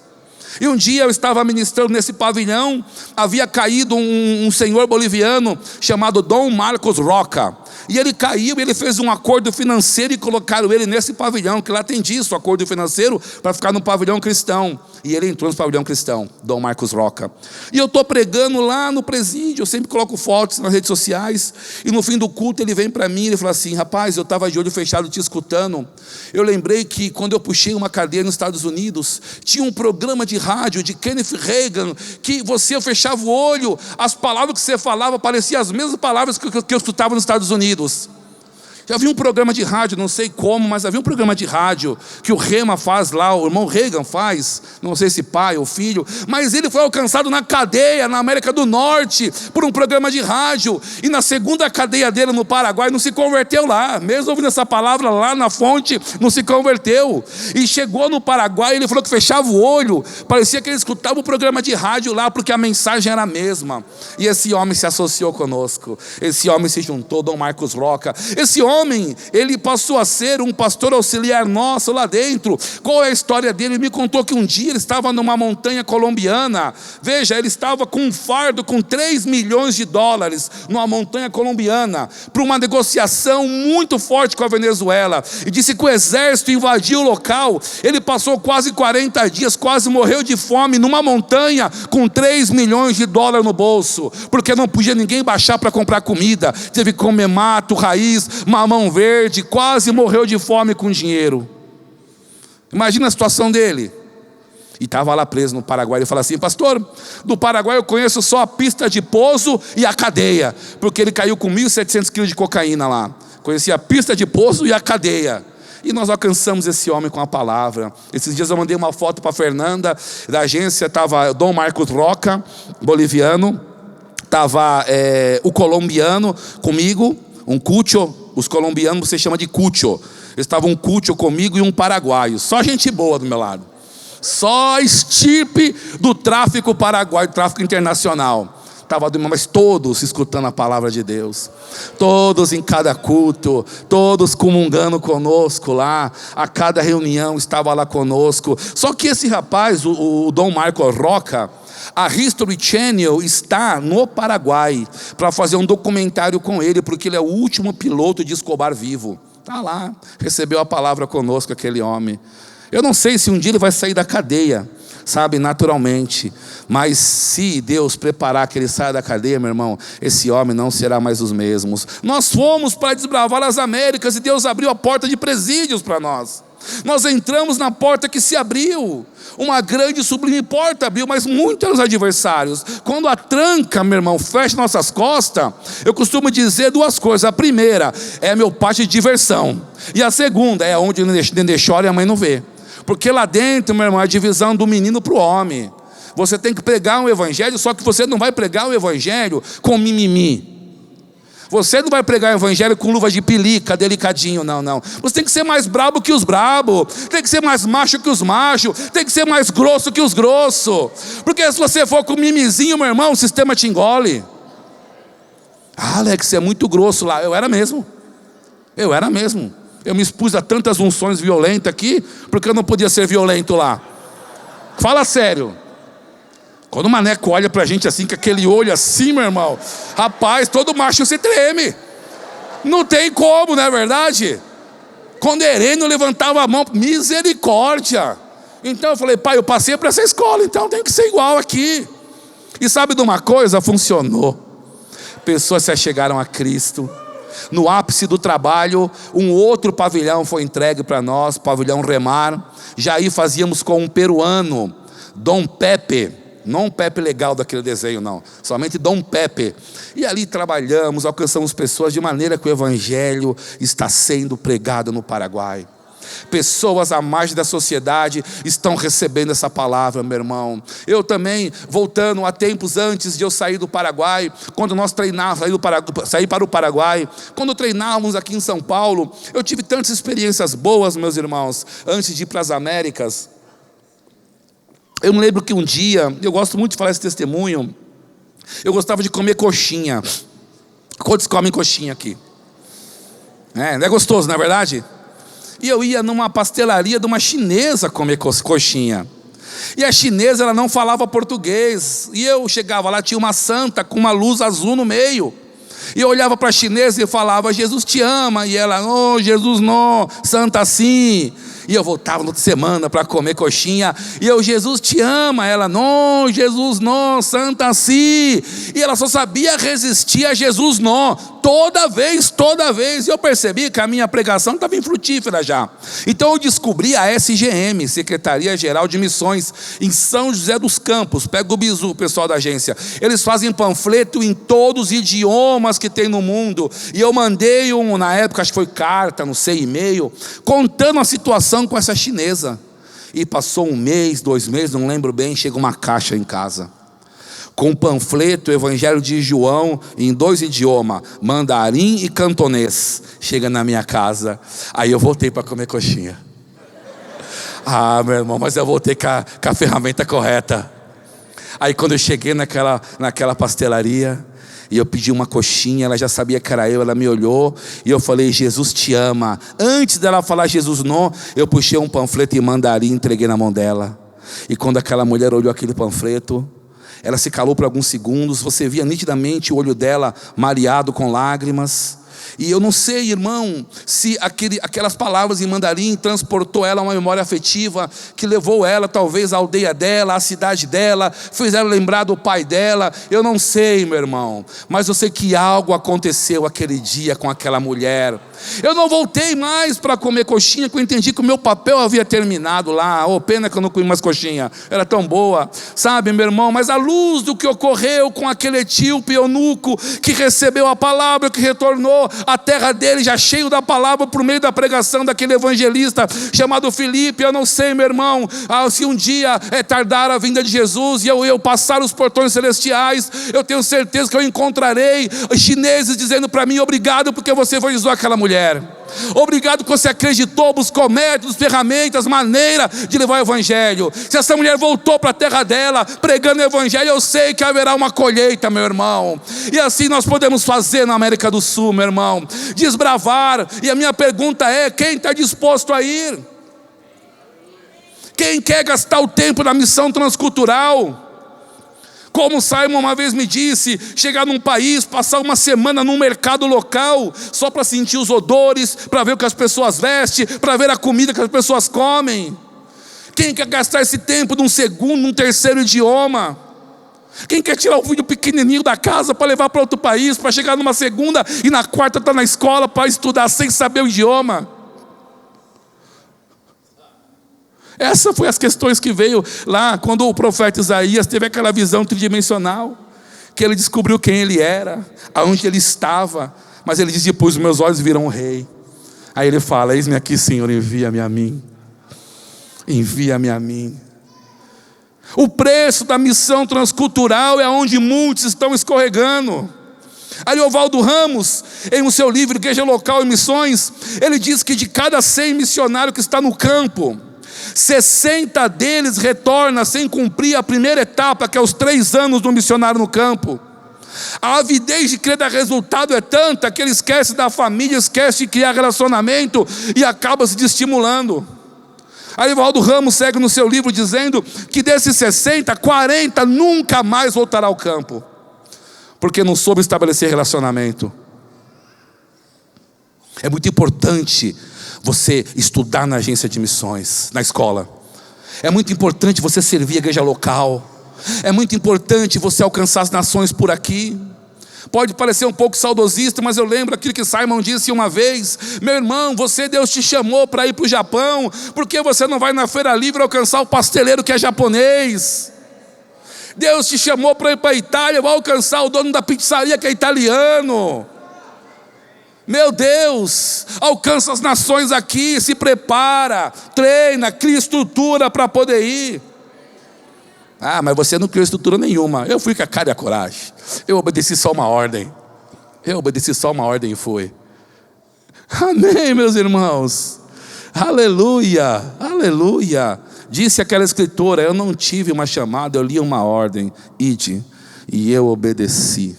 S1: E um dia eu estava ministrando nesse pavilhão, havia caído um senhor boliviano chamado Dom Marcos Roca. E ele caiu, ele fez um acordo financeiro e colocaram ele nesse pavilhão, que lá tem disso, acordo financeiro, para ficar no pavilhão cristão. E ele entrou no pavilhão cristão, Dom Marcos Roca. E eu estou pregando lá no presídio, eu sempre coloco fotos nas redes sociais, e no fim do culto ele vem para mim, ele fala assim: rapaz, eu estava de olho fechado te escutando, eu lembrei que quando eu puxei uma cadeira nos Estados Unidos, tinha um programa de rádio de Kenneth Reagan, que eu fechava o olho, as palavras que você falava pareciam as mesmas palavras que eu escutava nos Estados Unidos. Já havia um programa de rádio, não sei como, mas havia um programa de rádio que o Rema faz lá, o irmão Reagan faz, não sei se pai ou filho, mas ele foi alcançado na cadeia, na América do Norte, por um programa de rádio, e na segunda cadeia dele no Paraguai não se converteu lá, mesmo ouvindo essa palavra lá na fonte, não se converteu, e chegou no Paraguai, ele falou que fechava o olho, parecia que ele escutava o programa de rádio lá, porque a mensagem era a mesma, e esse homem se associou conosco, esse homem se juntou, Dom Marcos Roca, esse homem, ele passou a ser um pastor auxiliar nosso lá dentro. Qual é a história dele? Ele me contou que um dia ele estava numa montanha colombiana. Veja, ele estava com um fardo com $3 milhões numa montanha colombiana, para uma negociação muito forte com a Venezuela, e disse que o exército invadiu o local. Ele passou quase 40 dias, quase morreu de fome numa montanha com $3 milhões no bolso, porque não podia ninguém baixar para comprar comida, teve que comer mato, raiz, a mão verde, quase morreu de fome com dinheiro. Imagina a situação dele. E estava lá preso no Paraguai. Ele fala assim: pastor, do Paraguai eu conheço só a pista de pouso e a cadeia, porque ele caiu com 1.700 quilos de cocaína lá. Conhecia a pista de pouso e a cadeia. E nós alcançamos esse homem com a palavra. Esses dias eu mandei uma foto para a Fernanda, da agência, estava Dom Marcos Roca, boliviano, estava o colombiano comigo, um cucho, os colombianos você chama de cucho. Estava um cucho comigo e um paraguaio, só gente boa do meu lado. Só estirpe do tráfico paraguaio, do tráfico internacional. Estava, mas todos escutando a palavra de Deus, todos em cada culto, todos comungando conosco lá, a cada reunião estava lá conosco. Só que esse rapaz, o Dom Marco Roca, a History Channel está no Paraguai para fazer um documentário com ele, porque ele é o último piloto de Escobar vivo. Está lá, recebeu a palavra conosco aquele homem. Eu não sei se um dia ele vai sair da cadeia, sabe, naturalmente. Mas se Deus preparar que ele saia da cadeia, meu irmão, esse homem não será mais os mesmos. Nós fomos para desbravar as Américas e Deus abriu a porta de presídios para nós. Nós entramos na porta que se abriu. Uma grande e sublime porta abriu, mas muitos eram os adversários. Quando a tranca, meu irmão, fecha nossas costas, eu costumo dizer duas coisas. A primeira é meu pátio de diversão. E a segunda é onde o neném chora e a mãe não vê. Porque lá dentro, meu irmão, é a divisão do menino para o homem. Você tem que pregar um evangelho, só que você não vai pregar o evangelho com mimimi. Você não vai pregar o evangelho com luva de pelica, delicadinho, não. Você tem que ser mais brabo que os brabos, tem que ser mais macho que os machos, tem que ser mais grosso que os grossos. Porque se você for com mimizinho, meu irmão, o sistema te engole. Ah, Alex, você é muito grosso lá. Eu era mesmo. Eu me expus a tantas unções violentas aqui, porque eu não podia ser violento lá. Fala sério. Quando o maneco olha pra gente assim, com aquele olho assim, meu irmão, rapaz, todo macho se treme. Não tem como, não é verdade? Quando Herênio levantava a mão, misericórdia. Então eu falei: pai, eu passei para essa escola, então tem que ser igual aqui. E sabe de uma coisa? Funcionou. Pessoas se achegaram a Cristo. No ápice do trabalho, um outro pavilhão foi entregue para nós, pavilhão Remar. Já aí fazíamos com um peruano, Dom Pepe. Não um Pepe legal daquele desenho, não. Somente Dom Pepe. E ali trabalhamos, alcançamos pessoas de maneira que o evangelho está sendo pregado no Paraguai. Pessoas à margem da sociedade estão recebendo essa palavra, meu irmão. Eu também, voltando a tempos antes de eu sair do Paraguai, quando nós treinávamos, sair para o Paraguai, quando treinávamos aqui em São Paulo, eu tive tantas experiências boas, meus irmãos, antes de ir para as Américas. Eu me lembro que um dia, eu gosto muito de falar esse testemunho, eu gostava de comer coxinha. Quantos comem coxinha aqui? Não é gostoso, não é verdade? E eu ia numa pastelaria de uma chinesa comer coxinha. E a chinesa, ela não falava português. E eu chegava lá, tinha uma santa com uma luz azul no meio. E eu olhava para a chinesa e falava: Jesus te ama. E ela: oh, Jesus não, santa sim. E eu voltava na outra semana para comer coxinha. E eu: Jesus te ama. Ela: não, Jesus não, santa sim. E ela só sabia resistir a Jesus não. Toda vez. E eu percebi que a minha pregação estava infrutífera já. Então eu descobri a SGM, Secretaria Geral de Missões, em São José dos Campos. Pega o bizu, o pessoal da agência. Eles fazem panfleto em todos os idiomas que tem no mundo. E eu mandei na época, acho que foi carta, não sei, e-mail, contando a situação com essa chinesa. E passou 1 mês, 2 meses, não lembro bem, chega uma caixa em casa com um panfleto, o Evangelho de João, em 2 idiomas, mandarim e cantonês. Chega na minha casa. Aí eu voltei para comer coxinha. Ah, meu irmão, mas eu voltei com a ferramenta correta. Aí quando eu cheguei naquela pastelaria, e eu pedi uma coxinha, ela já sabia que era eu, ela me olhou, e eu falei: Jesus te ama. Antes dela falar Jesus não, eu puxei um panfleto em mandarim e entreguei na mão dela. E quando aquela mulher olhou aquele panfleto, ela se calou por alguns segundos, você via nitidamente o olho dela mareado com lágrimas. E eu não sei, irmão, se aquelas palavras em mandarim transportou ela a uma memória afetiva que levou ela talvez à aldeia dela, à cidade dela, fez ela lembrar do pai dela. Eu não sei, meu irmão, mas eu sei que algo aconteceu aquele dia com aquela mulher. Eu não voltei mais para comer coxinha, porque eu entendi que o meu papel havia terminado lá. Oh, pena que eu não comi mais coxinha, era tão boa, sabe, meu irmão? Mas à luz do que ocorreu com aquele etíope eunuco que recebeu a palavra, que retornou à terra dele já cheio da palavra por meio da pregação daquele evangelista chamado Filipe, eu não sei, meu irmão, se um dia tardar a vinda de Jesus e eu passar os portões celestiais, eu tenho certeza que eu encontrarei chineses dizendo para mim: obrigado porque você evangelizou aquela mulher. Obrigado que você acreditou, buscou métodos, ferramentas, maneira de levar o evangelho. Se essa mulher voltou para a terra dela pregando o evangelho, eu sei que haverá uma colheita, meu irmão. E assim nós podemos fazer na América do Sul, meu irmão, desbravar. E a minha pergunta é: quem está disposto a ir? Quem quer gastar o tempo na missão transcultural? Como Simon uma vez me disse, chegar num país, passar uma semana num mercado local, só para sentir os odores, para ver o que as pessoas vestem, para ver a comida que as pessoas comem. Quem quer gastar esse tempo num segundo, num terceiro idioma? Quem quer tirar o filho pequenininho da casa para levar para outro país, para chegar numa segunda e na quarta estar na escola para estudar sem saber o idioma? Essas foram as questões que veio lá quando o profeta Isaías teve aquela visão tridimensional, que ele descobriu quem ele era, aonde ele estava, mas ele diz depois: os meus olhos viram o rei. Aí ele fala: eis-me aqui, Senhor, envia-me a mim. Envia-me a mim. O preço da missão transcultural é onde muitos estão escorregando. Ariovaldo Ramos, em seu livro Igreja Local e Missões, ele diz que de cada 100 missionários que está no campo, 60 deles retornam sem cumprir a primeira etapa, que é os 3 anos do missionário no campo. A avidez de querer dar resultado é tanta que ele esquece da família, esquece de criar relacionamento e acaba se desestimulando. Ariovaldo Ramos segue no seu livro dizendo que desses 60, 40 nunca mais voltará ao campo, porque não soube estabelecer relacionamento. É muito importante você estudar na agência de missões, na escola. É muito importante você servir a igreja local. É muito importante você alcançar as nações por aqui. Pode parecer um pouco saudosista, mas eu lembro aquilo que Simon disse uma vez: meu irmão, Deus te chamou para ir para o Japão, por que você não vai na feira livre alcançar o pasteleiro que é japonês? Deus te chamou para ir para a Itália, vai alcançar o dono da pizzaria que é italiano. Meu Deus, alcança as nações aqui, se prepara, treina, cria estrutura para poder ir. Ah, mas você não criou estrutura nenhuma. Eu fui com a cara e a coragem. Eu obedeci só uma ordem. E foi. Amém, meus irmãos. Aleluia, aleluia. Disse aquela escritora: eu não tive uma chamada, eu li uma ordem: ide. E eu obedeci.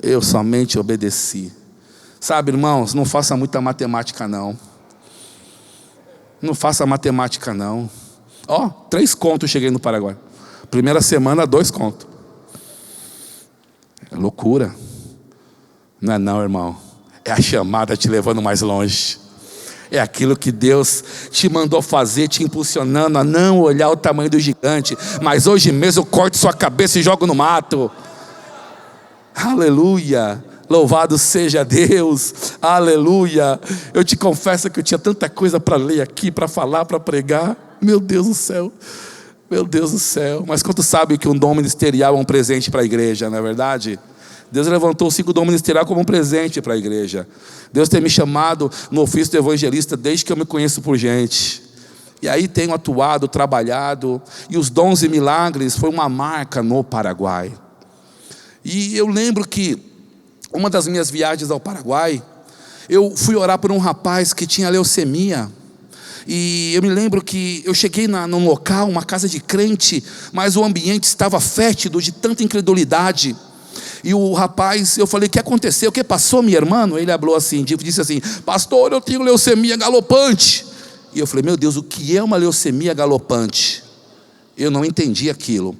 S1: Eu somente obedeci. Sabe, irmãos, não faça muita matemática não. Não faça matemática não. 3 contos cheguei no Paraguai. Primeira semana, 2 contos. É loucura. Não é não, irmão. É a chamada te levando mais longe. É aquilo que Deus te mandou fazer, te impulsionando a não olhar o tamanho do gigante, mas hoje mesmo eu corto sua cabeça e jogo no mato. Aleluia. Louvado seja Deus, aleluia. Eu te confesso que eu tinha tanta coisa para ler aqui, para falar, para pregar. Meu Deus do céu, mas quanto sabe que um dom ministerial é um presente para a igreja, não é verdade? Deus levantou o 5 dom ministerial como um presente para a igreja. Deus tem me chamado no ofício do evangelista desde que eu me conheço por gente. E aí tenho atuado, trabalhado, e os dons e milagres foi uma marca no Paraguai. E eu lembro que uma das minhas viagens ao Paraguai, eu fui orar por um rapaz que tinha leucemia. E eu me lembro que eu cheguei num local, uma casa de crente, mas o ambiente estava fétido de tanta incredulidade. E o rapaz, eu falei: o que aconteceu? O que passou, meu irmão? Ele falou assim, disse assim: pastor, eu tenho leucemia galopante. E eu falei: meu Deus, o que é uma leucemia galopante? Eu não entendi aquilo.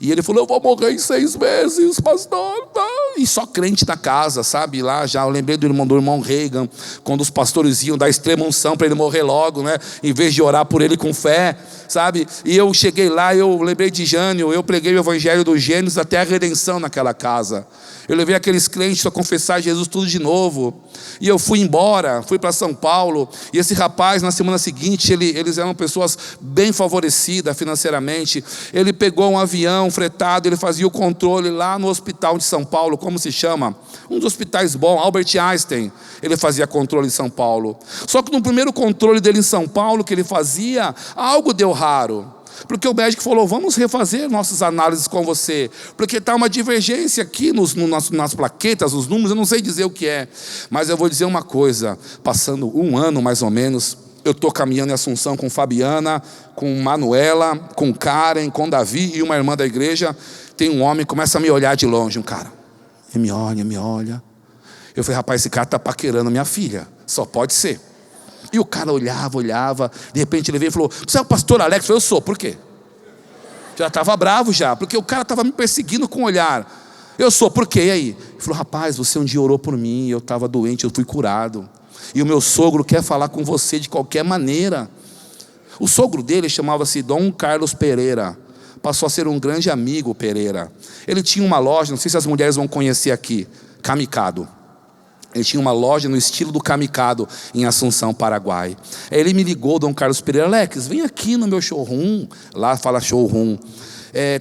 S1: E ele falou: eu vou morrer em 6 meses, pastor. Não. e só crente na casa, sabe? Lá já eu lembrei do irmão Reagan, quando os pastores iam dar extrema unção para ele morrer logo, né? Em vez de orar por ele com fé, sabe? E eu cheguei lá, eu lembrei de Jânio, eu preguei o evangelho do Gênesis até a redenção naquela casa. Eu levei aqueles crentes a confessar Jesus tudo de novo. E eu fui embora, fui para São Paulo. E esse rapaz, na semana seguinte, eles eram pessoas bem favorecidas financeiramente. Ele pegou um avião fretado, ele fazia o controle lá no hospital de São Paulo, como se chama? Um dos hospitais bons, Albert Einstein. Ele fazia controle em São Paulo. Só que no primeiro controle dele em São Paulo, que ele fazia, algo deu raro. Porque o médico falou, vamos refazer nossas análises com você, porque está uma divergência aqui nas plaquetas, nos números, eu não sei dizer o que é, mas eu vou dizer uma coisa, passando um ano mais ou menos, eu estou caminhando em Assunção com Fabiana, com Manuela, com Karen, com Davi e uma irmã da igreja, tem um homem que começa a me olhar de longe, um cara, ele me olha, eu falei, rapaz, esse cara está paquerando minha filha, só pode ser. E o cara olhava, de repente ele veio e falou, você é o pastor Alex? Eu falei, eu sou, por quê? Já estava bravo já, porque o cara estava me perseguindo com o olhar. Eu sou, por quê? E aí? Ele falou, rapaz, você um dia orou por mim, eu estava doente, eu fui curado. E o meu sogro quer falar com você de qualquer maneira. O sogro dele chamava-se Dom Carlos Pereira. Passou a ser um grande amigo, Pereira. Ele tinha uma loja, não sei se as mulheres vão conhecer aqui, Camicado. Ele tinha uma loja no estilo do Camicado, em Assunção, Paraguai. Aí ele me ligou, Dom Carlos Pereira, Alex, vem aqui no meu showroom, lá fala showroom,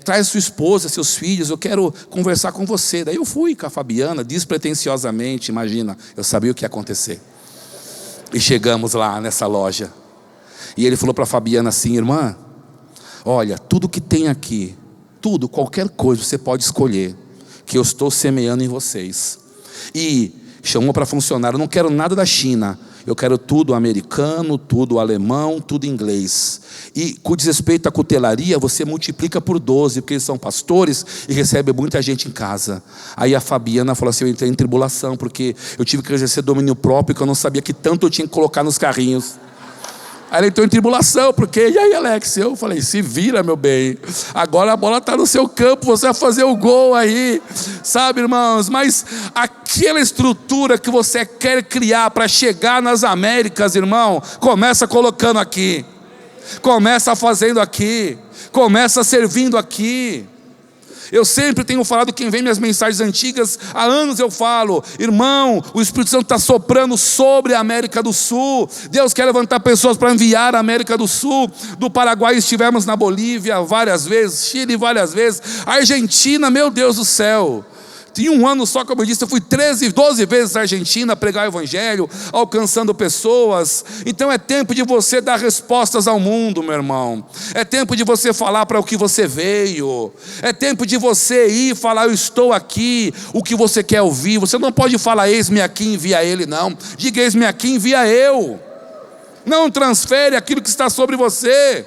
S1: traz sua esposa, seus filhos, eu quero conversar com você. Daí eu fui com a Fabiana, despretensiosamente, imagina, eu sabia o que ia acontecer. E chegamos lá nessa loja. E ele falou para a Fabiana assim, irmã, olha, tudo que tem aqui, tudo, qualquer coisa você pode escolher, que eu estou semeando em vocês. E chamou para funcionário, eu não quero nada da China, eu quero tudo americano, tudo alemão, tudo inglês. E com desrespeito à cutelaria, você multiplica por 12, porque eles são pastores e recebem muita gente em casa. Aí a Fabiana falou assim, eu entrei em tribulação, porque eu tive que exercer domínio próprio, que eu não sabia que tanto eu tinha que colocar nos carrinhos. Aí ele entrou em tribulação, porque, e aí Alex? Eu falei, se vira meu bem, agora a bola está no seu campo, você vai fazer o gol aí, sabe irmãos, mas aquela estrutura que você quer criar para chegar nas Américas, irmão, começa colocando aqui, começa fazendo aqui, começa servindo aqui. Eu sempre tenho falado, quem vê minhas mensagens antigas, há anos eu falo, irmão, o Espírito Santo está soprando sobre a América do Sul, Deus quer levantar pessoas para enviar a América do Sul, do Paraguai estivemos na Bolívia várias vezes, Chile várias vezes, Argentina, meu Deus do céu, em um ano só, como eu disse, eu fui 12 vezes à Argentina pregar o evangelho, alcançando pessoas. Então é tempo de você dar respostas ao mundo, meu irmão. É tempo de você falar para o que você veio. É tempo de você ir falar, eu estou aqui, o que você quer ouvir. Você não pode falar, eis-me aqui, envia ele, não. Diga, eis-me aqui, envia eu. Não transfere aquilo que está sobre você.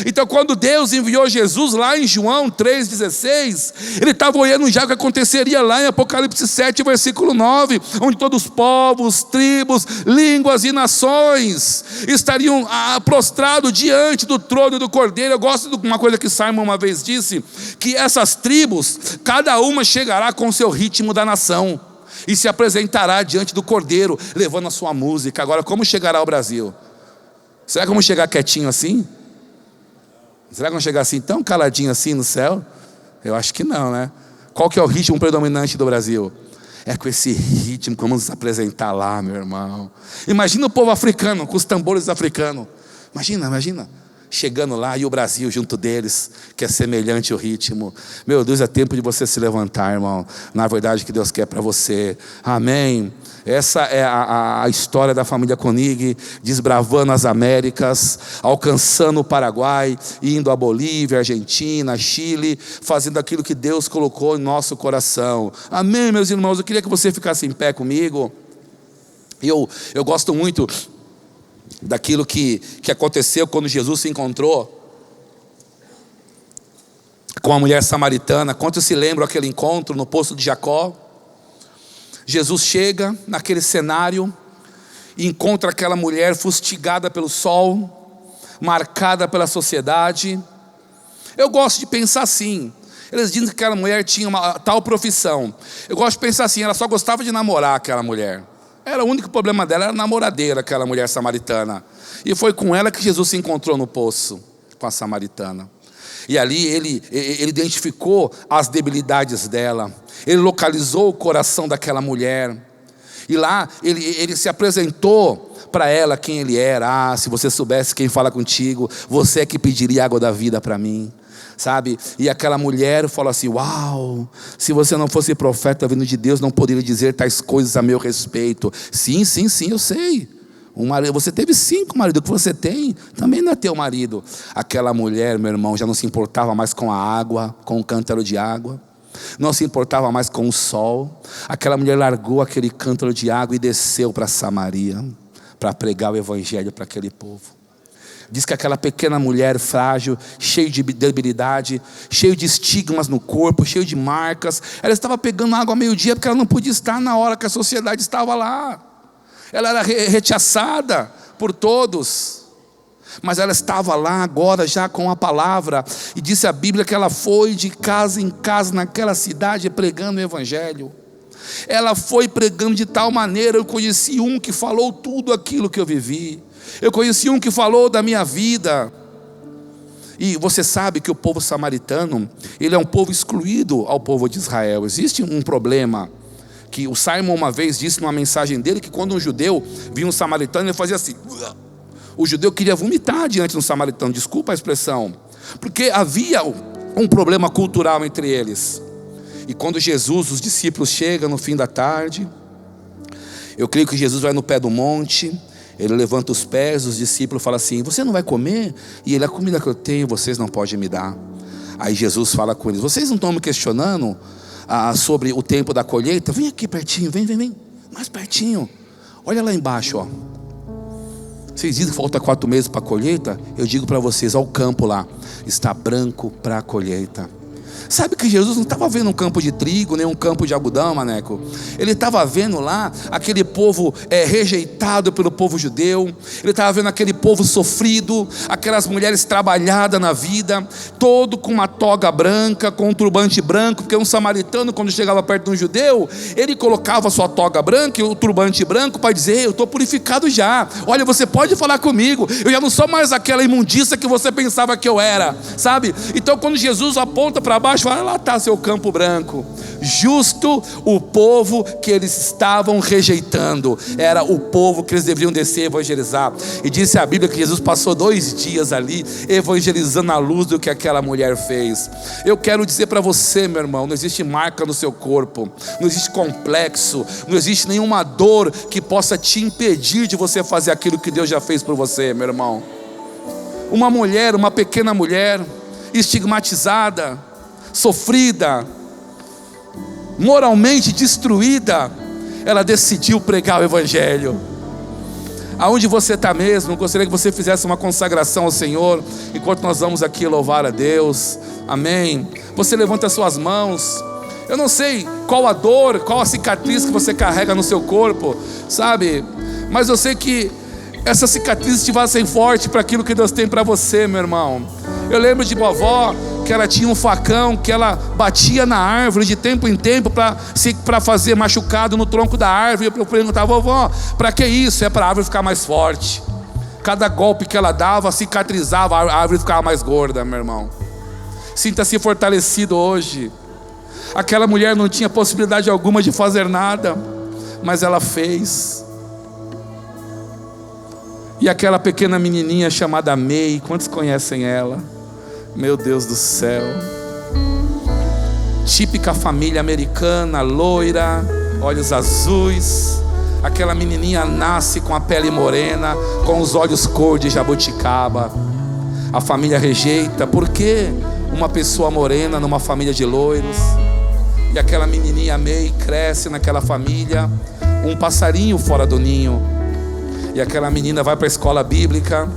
S1: Então quando Deus enviou Jesus lá em João 3,16, Ele estava olhando já o que aconteceria lá em Apocalipse 7, versículo 9, onde todos os povos, tribos, línguas e nações estariam prostrados diante do trono do Cordeiro. Eu gosto de uma coisa que Simon uma vez disse, que essas tribos, cada uma chegará com o seu ritmo da nação e se apresentará diante do Cordeiro, levando a sua música. Agora, como chegará ao Brasil? Será que vamos chegar quietinho assim? Será que vamos chegar assim, tão caladinho assim no céu? Eu acho que não, né? Qual que é o ritmo predominante do Brasil? É com esse ritmo que vamos nos apresentar lá, meu irmão. Imagina o povo africano, com os tambores africanos. Imagina. Chegando lá e o Brasil junto deles, que é semelhante ao ritmo. Meu Deus, é tempo de você se levantar, irmão. Na verdade que Deus quer para você. Amém. Essa é a história da família Koenig, desbravando as Américas, alcançando o Paraguai, indo à Bolívia, Argentina, Chile, fazendo aquilo que Deus colocou em nosso coração. Amém, meus irmãos. Eu queria que você ficasse em pé comigo. Eu gosto muito daquilo que aconteceu quando Jesus se encontrou com a mulher samaritana. Quantos se lembram aquele encontro no poço de Jacó? Jesus chega naquele cenário e encontra aquela mulher fustigada pelo sol, marcada pela sociedade. Eu gosto de pensar assim, Eles dizem que aquela mulher tinha uma tal profissão. Eu gosto de pensar assim, ela só gostava de namorar aquela mulher. Era o único problema dela, era namoradeira, aquela mulher samaritana. E foi com ela que Jesus se encontrou no poço, com a samaritana. E ali ele identificou as debilidades dela. Ele localizou o coração daquela mulher. E lá ele se apresentou para ela quem ele era. Se você soubesse quem fala contigo, você é que pediria água da vida para mim. Sabe? E aquela mulher falou assim: uau, se você não fosse profeta vindo de Deus, não poderia dizer tais coisas a meu respeito. Sim, eu sei. Você teve 5 maridos, o que você tem também não é teu marido. Aquela mulher, meu irmão, já não se importava mais com a água, com o cântaro de água, não se importava mais com o sol. Aquela mulher largou aquele cântaro de água e desceu para Samaria, para pregar o evangelho para aquele povo. Diz que aquela pequena mulher frágil, cheia de debilidade, cheia de estigmas no corpo, cheia de marcas, ela estava pegando água ao meio-dia porque ela não podia estar na hora que a sociedade estava lá. Ela era rechaçada por todos, mas ela estava lá agora já com a palavra. E disse a Bíblia que ela foi de casa em casa naquela cidade pregando o evangelho. Ela foi pregando de tal maneira, eu conheci um que falou tudo aquilo que eu vivi. Eu conheci um que falou da minha vida. E você sabe que o povo samaritano, ele é um povo excluído ao povo de Israel. Existe um problema, que o Simon uma vez disse numa mensagem dele, que quando um judeu via um samaritano, ele fazia assim. O judeu queria vomitar diante de um samaritano, desculpa a expressão, porque havia um problema cultural entre eles. E quando Jesus, os discípulos chegam no fim da tarde, eu creio que Jesus vai no pé do monte, ele levanta os pés, os discípulos falam assim: você não vai comer? E ele: a comida que eu tenho, vocês não podem me dar. Aí Jesus fala com eles: vocês não estão me questionando sobre o tempo da colheita? Vem aqui pertinho, vem, mais pertinho. Olha lá embaixo, ó. Vocês dizem que falta 4 meses para a colheita? Eu digo para vocês, ó, o campo lá está branco para a colheita. Sabe que Jesus não estava vendo um campo de trigo, nem um campo de algodão, maneco. Ele estava vendo lá aquele povo rejeitado pelo povo judeu. Ele estava vendo aquele povo sofrido, aquelas mulheres trabalhadas na vida, todo com uma toga branca, com um turbante branco, porque um samaritano, quando chegava perto de um judeu, ele colocava a sua toga branca e o turbante branco para dizer: eu estou purificado já, olha, você pode falar comigo, eu já não sou mais aquela imundícia que você pensava que eu era, sabe? Então quando Jesus aponta para baixo, olha lá está seu campo branco. Justo o povo que eles estavam rejeitando, era o povo que eles deveriam descer e evangelizar. E disse a Bíblia que Jesus passou 2 dias ali evangelizando à luz do que aquela mulher fez. Eu quero dizer para você, meu irmão, não existe marca no seu corpo, não existe complexo, não existe nenhuma dor que possa te impedir de você fazer aquilo que Deus já fez por você, meu irmão. Uma mulher, uma pequena mulher, estigmatizada, sofrida, moralmente destruída, ela decidiu pregar o evangelho. Aonde você está mesmo, eu gostaria que você fizesse uma consagração ao Senhor, enquanto nós vamos aqui louvar a Deus. Amém. Você levanta as suas mãos. Eu não sei qual a dor, qual a cicatriz que você carrega no seu corpo, sabe? Mas eu sei que essas cicatrizes te fazem forte para aquilo que Deus tem para você, meu irmão. Eu lembro de vovó, que ela tinha um facão, que ela batia na árvore de tempo em tempo para fazer machucado no tronco da árvore. Eu perguntava: vovó, para que isso? É para a árvore ficar mais forte. Cada golpe que ela dava cicatrizava, a árvore ficava mais gorda, meu irmão. Sinta-se fortalecido hoje. Aquela mulher não tinha possibilidade alguma de fazer nada, mas ela fez. E aquela pequena menininha chamada May, quantos conhecem ela? Meu Deus do céu. Típica família americana, loira, olhos azuis. Aquela menininha nasce com a pele morena, com os olhos cor de jabuticaba. A família rejeita. Por quê? Uma pessoa morena numa família de loiros. E aquela menininha May cresce naquela família, um passarinho fora do ninho. E aquela menina vai para a escola bíblica.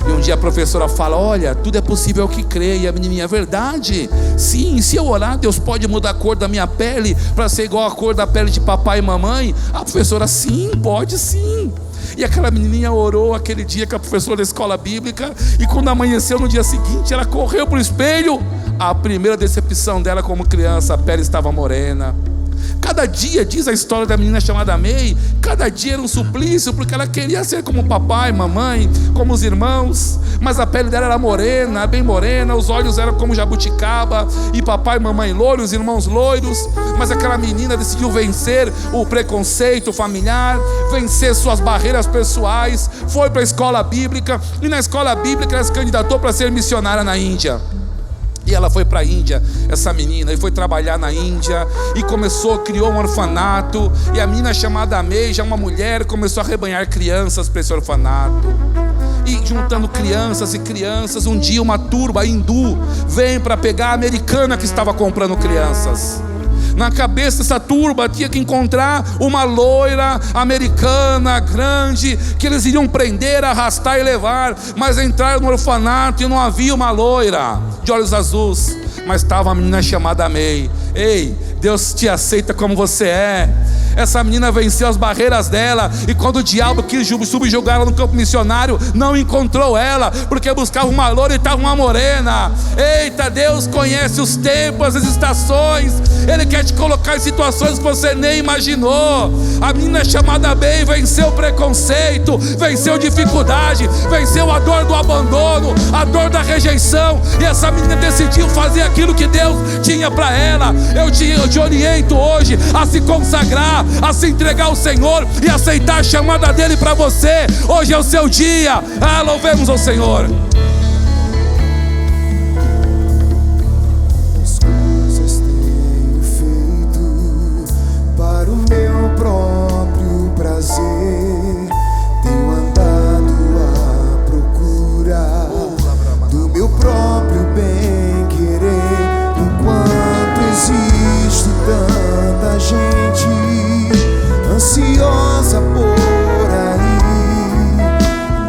S1: E um dia a professora fala: olha, tudo é possível ao que crê. E a menininha: é verdade? Sim, se eu orar, Deus pode mudar a cor da minha pele para ser igual a cor da pele de papai e mamãe? A professora: sim, pode sim. E E aquela menininha orou aquele dia com a professora da escola bíblica, e quando amanheceu no dia seguinte, ela correu para o espelho. A primeira decepção dela como criança, a pele estava morena. Cada dia, diz a história da menina chamada May, cada dia era um suplício, porque ela queria ser como o papai, mamãe, como os irmãos, mas a pele dela era morena, bem morena, os olhos eram como jabuticaba, e papai e mamãe loiros, os irmãos loiros. Mas aquela menina decidiu vencer o preconceito familiar, vencer suas barreiras pessoais, foi para a escola bíblica, e na escola bíblica ela se candidatou para ser missionária na Índia. E ela foi para a Índia, essa menina, e foi trabalhar na Índia, e criou um orfanato. E a menina chamada May, já uma mulher, começou a arrebanhar crianças para esse orfanato. E juntando crianças e crianças, um dia uma turba hindu vem para pegar a americana que estava comprando crianças. Na cabeça dessa turba tinha que encontrar uma loira americana grande, que eles iriam prender, arrastar e levar. Mas entraram no orfanato e não havia uma loira de olhos azuis, mas estava uma menina chamada May. Ei, Deus te aceita como você é. Essa menina venceu as barreiras dela, e quando o diabo quis subjugar ela no campo missionário, não encontrou ela, porque buscava uma loira e estava uma morena. Eita, Deus conhece os tempos, as estações. Ele quer te colocar em situações que você nem imaginou. A menina chamada May venceu o preconceito, venceu dificuldade, venceu a dor do abandono, a dor da rejeição, e essa menina decidiu fazer aquilo que Deus tinha para ela. Eu te oriento hoje a se consagrar, a se entregar ao Senhor e aceitar a chamada dele para você. Hoje é o seu dia. Louvemos ao Senhor.
S2: As coisas tenho feito para o meu próprio prazer. Tenho andado à procura do meu próprio bem-querer. Enquanto existe tanta gente ansiosa por aí,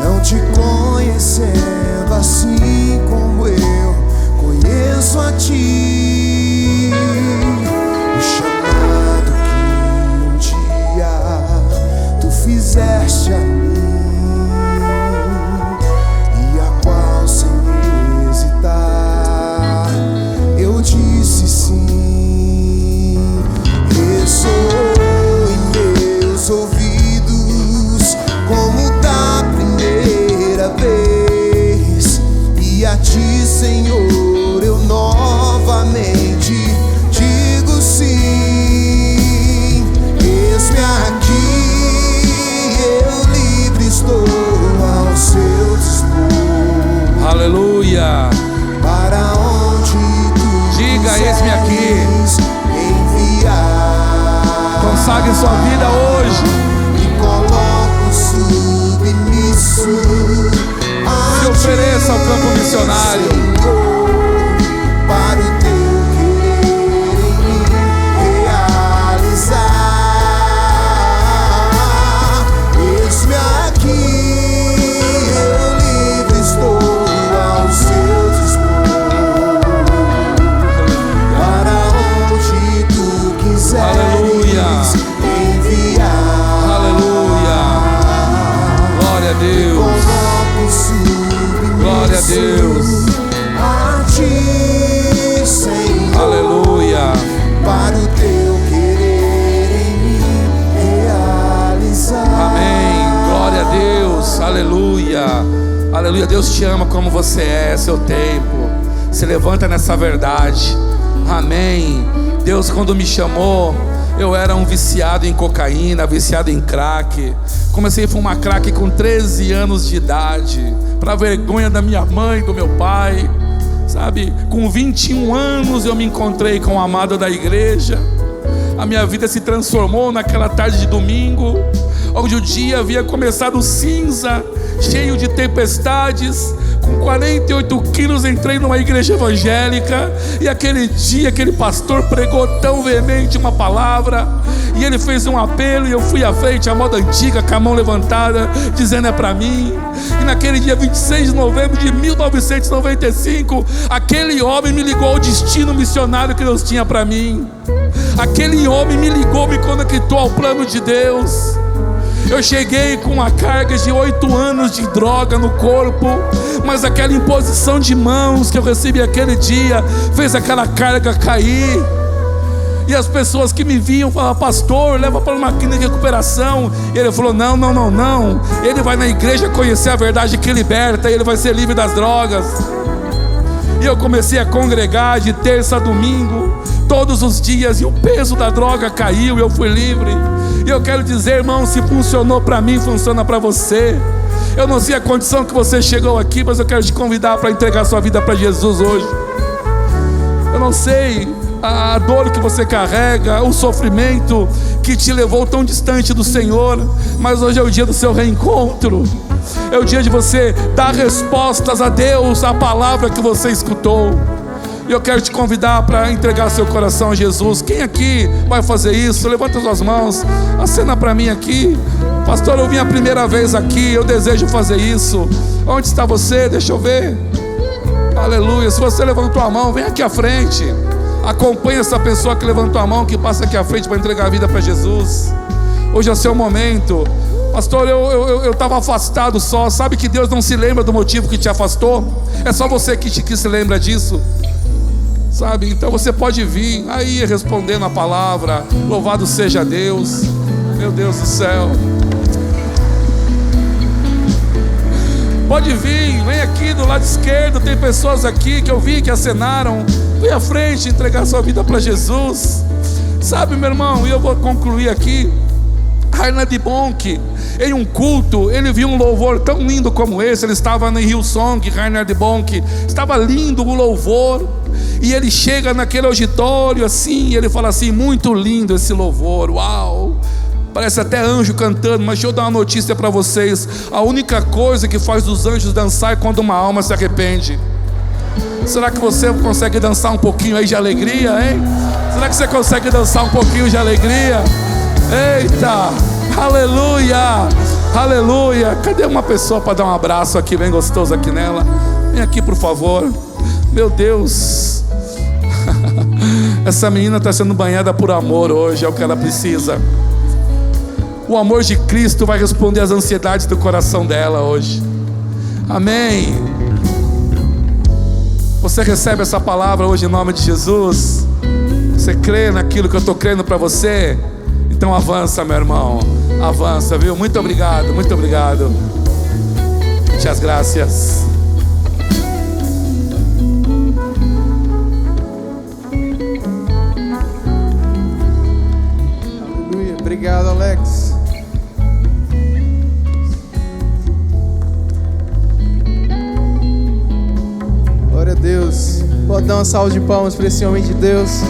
S2: não te conhecendo assim como eu conheço a ti. O chamado que um dia tu fizeste a mim, e a qual sem hesitar eu disse sim. Ressoou em meus ouvidos como da primeira vez, e a ti, Senhor, eu novamente digo sim. Eis-me aqui, eu livre estou ao seu dispor.
S1: Aleluia.
S2: Para onde tu
S1: Diga, eis-me aqui.
S2: enviar.
S1: Consagre sua vida hoje.
S2: Me coloco submisso.
S1: Se ofereça ao campo missionário.
S2: Senhor, para o teu querer em mim realizar. Eis-me aqui, eu livre estou ao seu dispor. Para onde tu quiseres.
S1: Aleluia.
S2: Enviar.
S1: Aleluia. Glória a Deus. Glória a Deus.
S2: A ti, Senhor.
S1: Aleluia.
S2: Para o teu querer em mim realizar.
S1: Amém. Glória a Deus. Aleluia. Aleluia. Deus te ama como você é seu tempo. Se levanta nessa verdade. Amém. Deus, quando me chamou, eu era um viciado em cocaína, viciado em crack. Comecei a fumar crack com 13 anos de idade, para vergonha da minha mãe e do meu pai. Sabe, com 21 anos eu me encontrei com o amado da igreja. A minha vida se transformou naquela tarde de domingo, onde o dia havia começado cinza, cheio de tempestades. Com 48 quilos entrei numa igreja evangélica, e aquele dia aquele pastor pregou tão veemente uma palavra, e ele fez um apelo, e eu fui à frente, à moda antiga, com a mão levantada, dizendo: é para mim. E naquele dia 26 de novembro de 1995, aquele homem me ligou ao destino missionário que Deus tinha para mim. Aquele homem me ligou, me conectou ao plano de Deus. Eu cheguei com uma carga de 8 anos de droga no corpo, mas aquela imposição de mãos que eu recebi aquele dia fez aquela carga cair. E as pessoas que me viam falavam: pastor, leva para uma clínica de recuperação. E ele falou: não, ele vai na igreja conhecer a verdade que liberta, e ele vai ser livre das drogas. E eu comecei a congregar de terça a domingo, todos os dias, e o peso da droga caiu e eu fui livre. E eu quero dizer, irmão, se funcionou para mim, funciona para você. Eu não sei a condição que você chegou aqui, mas eu quero te convidar para entregar sua vida para Jesus hoje. Eu não sei a dor que você carrega, o sofrimento que te levou tão distante do Senhor, mas hoje é o dia do seu reencontro. É o dia de você dar respostas a Deus, à palavra que você escutou. E eu quero te convidar para entregar seu coração a Jesus. Quem aqui vai fazer isso? Levanta suas mãos, acena para mim aqui. Pastor, eu vim a primeira vez aqui, eu desejo fazer isso. Onde está você? Deixa eu ver. Aleluia. Se você levantou a mão, vem aqui à frente. Acompanhe essa pessoa que levantou a mão, que passa aqui à frente para entregar a vida para Jesus. Hoje é o seu momento. Pastor, eu estava afastado só. Sabe que Deus não se lembra do motivo que te afastou? É só você que se lembra disso, sabe? Então você pode vir aí respondendo a palavra. Louvado seja Deus. Meu Deus do céu. Pode vir, vem aqui do lado esquerdo. Tem pessoas aqui que eu vi que acenaram. Vem à frente entregar sua vida para Jesus. Sabe, meu irmão, e eu vou concluir aqui. Reinhard Bonnke, em um culto, ele viu um louvor tão lindo como esse. Ele estava no Hillsong, Reinhard Bonnke, estava lindo o louvor. E ele chega naquele auditório assim, e ele fala assim: muito lindo esse louvor, uau, parece até anjo cantando. Mas deixa eu dar uma notícia para vocês: a única coisa que faz os anjos dançar é quando uma alma se arrepende. Será que você consegue dançar um pouquinho aí de alegria, hein? Será que você consegue dançar um pouquinho de alegria? Eita, aleluia, aleluia. Cadê uma pessoa para dar um abraço aqui bem gostoso aqui nela? Vem aqui, por favor. Meu Deus, essa menina está sendo banhada por amor hoje, é o que ela precisa. O amor de Cristo vai responder às ansiedades do coração dela hoje. Amém. Você recebe essa palavra hoje em nome de Jesus? Você crê naquilo que eu estou crendo para você? Então avança, meu irmão, avança, viu? Muito obrigado, muito obrigado. Muitas graças.
S3: Aleluia, obrigado, Alex. Glória a Deus. Pode dar uma salva de palmas para esse homem de Deus.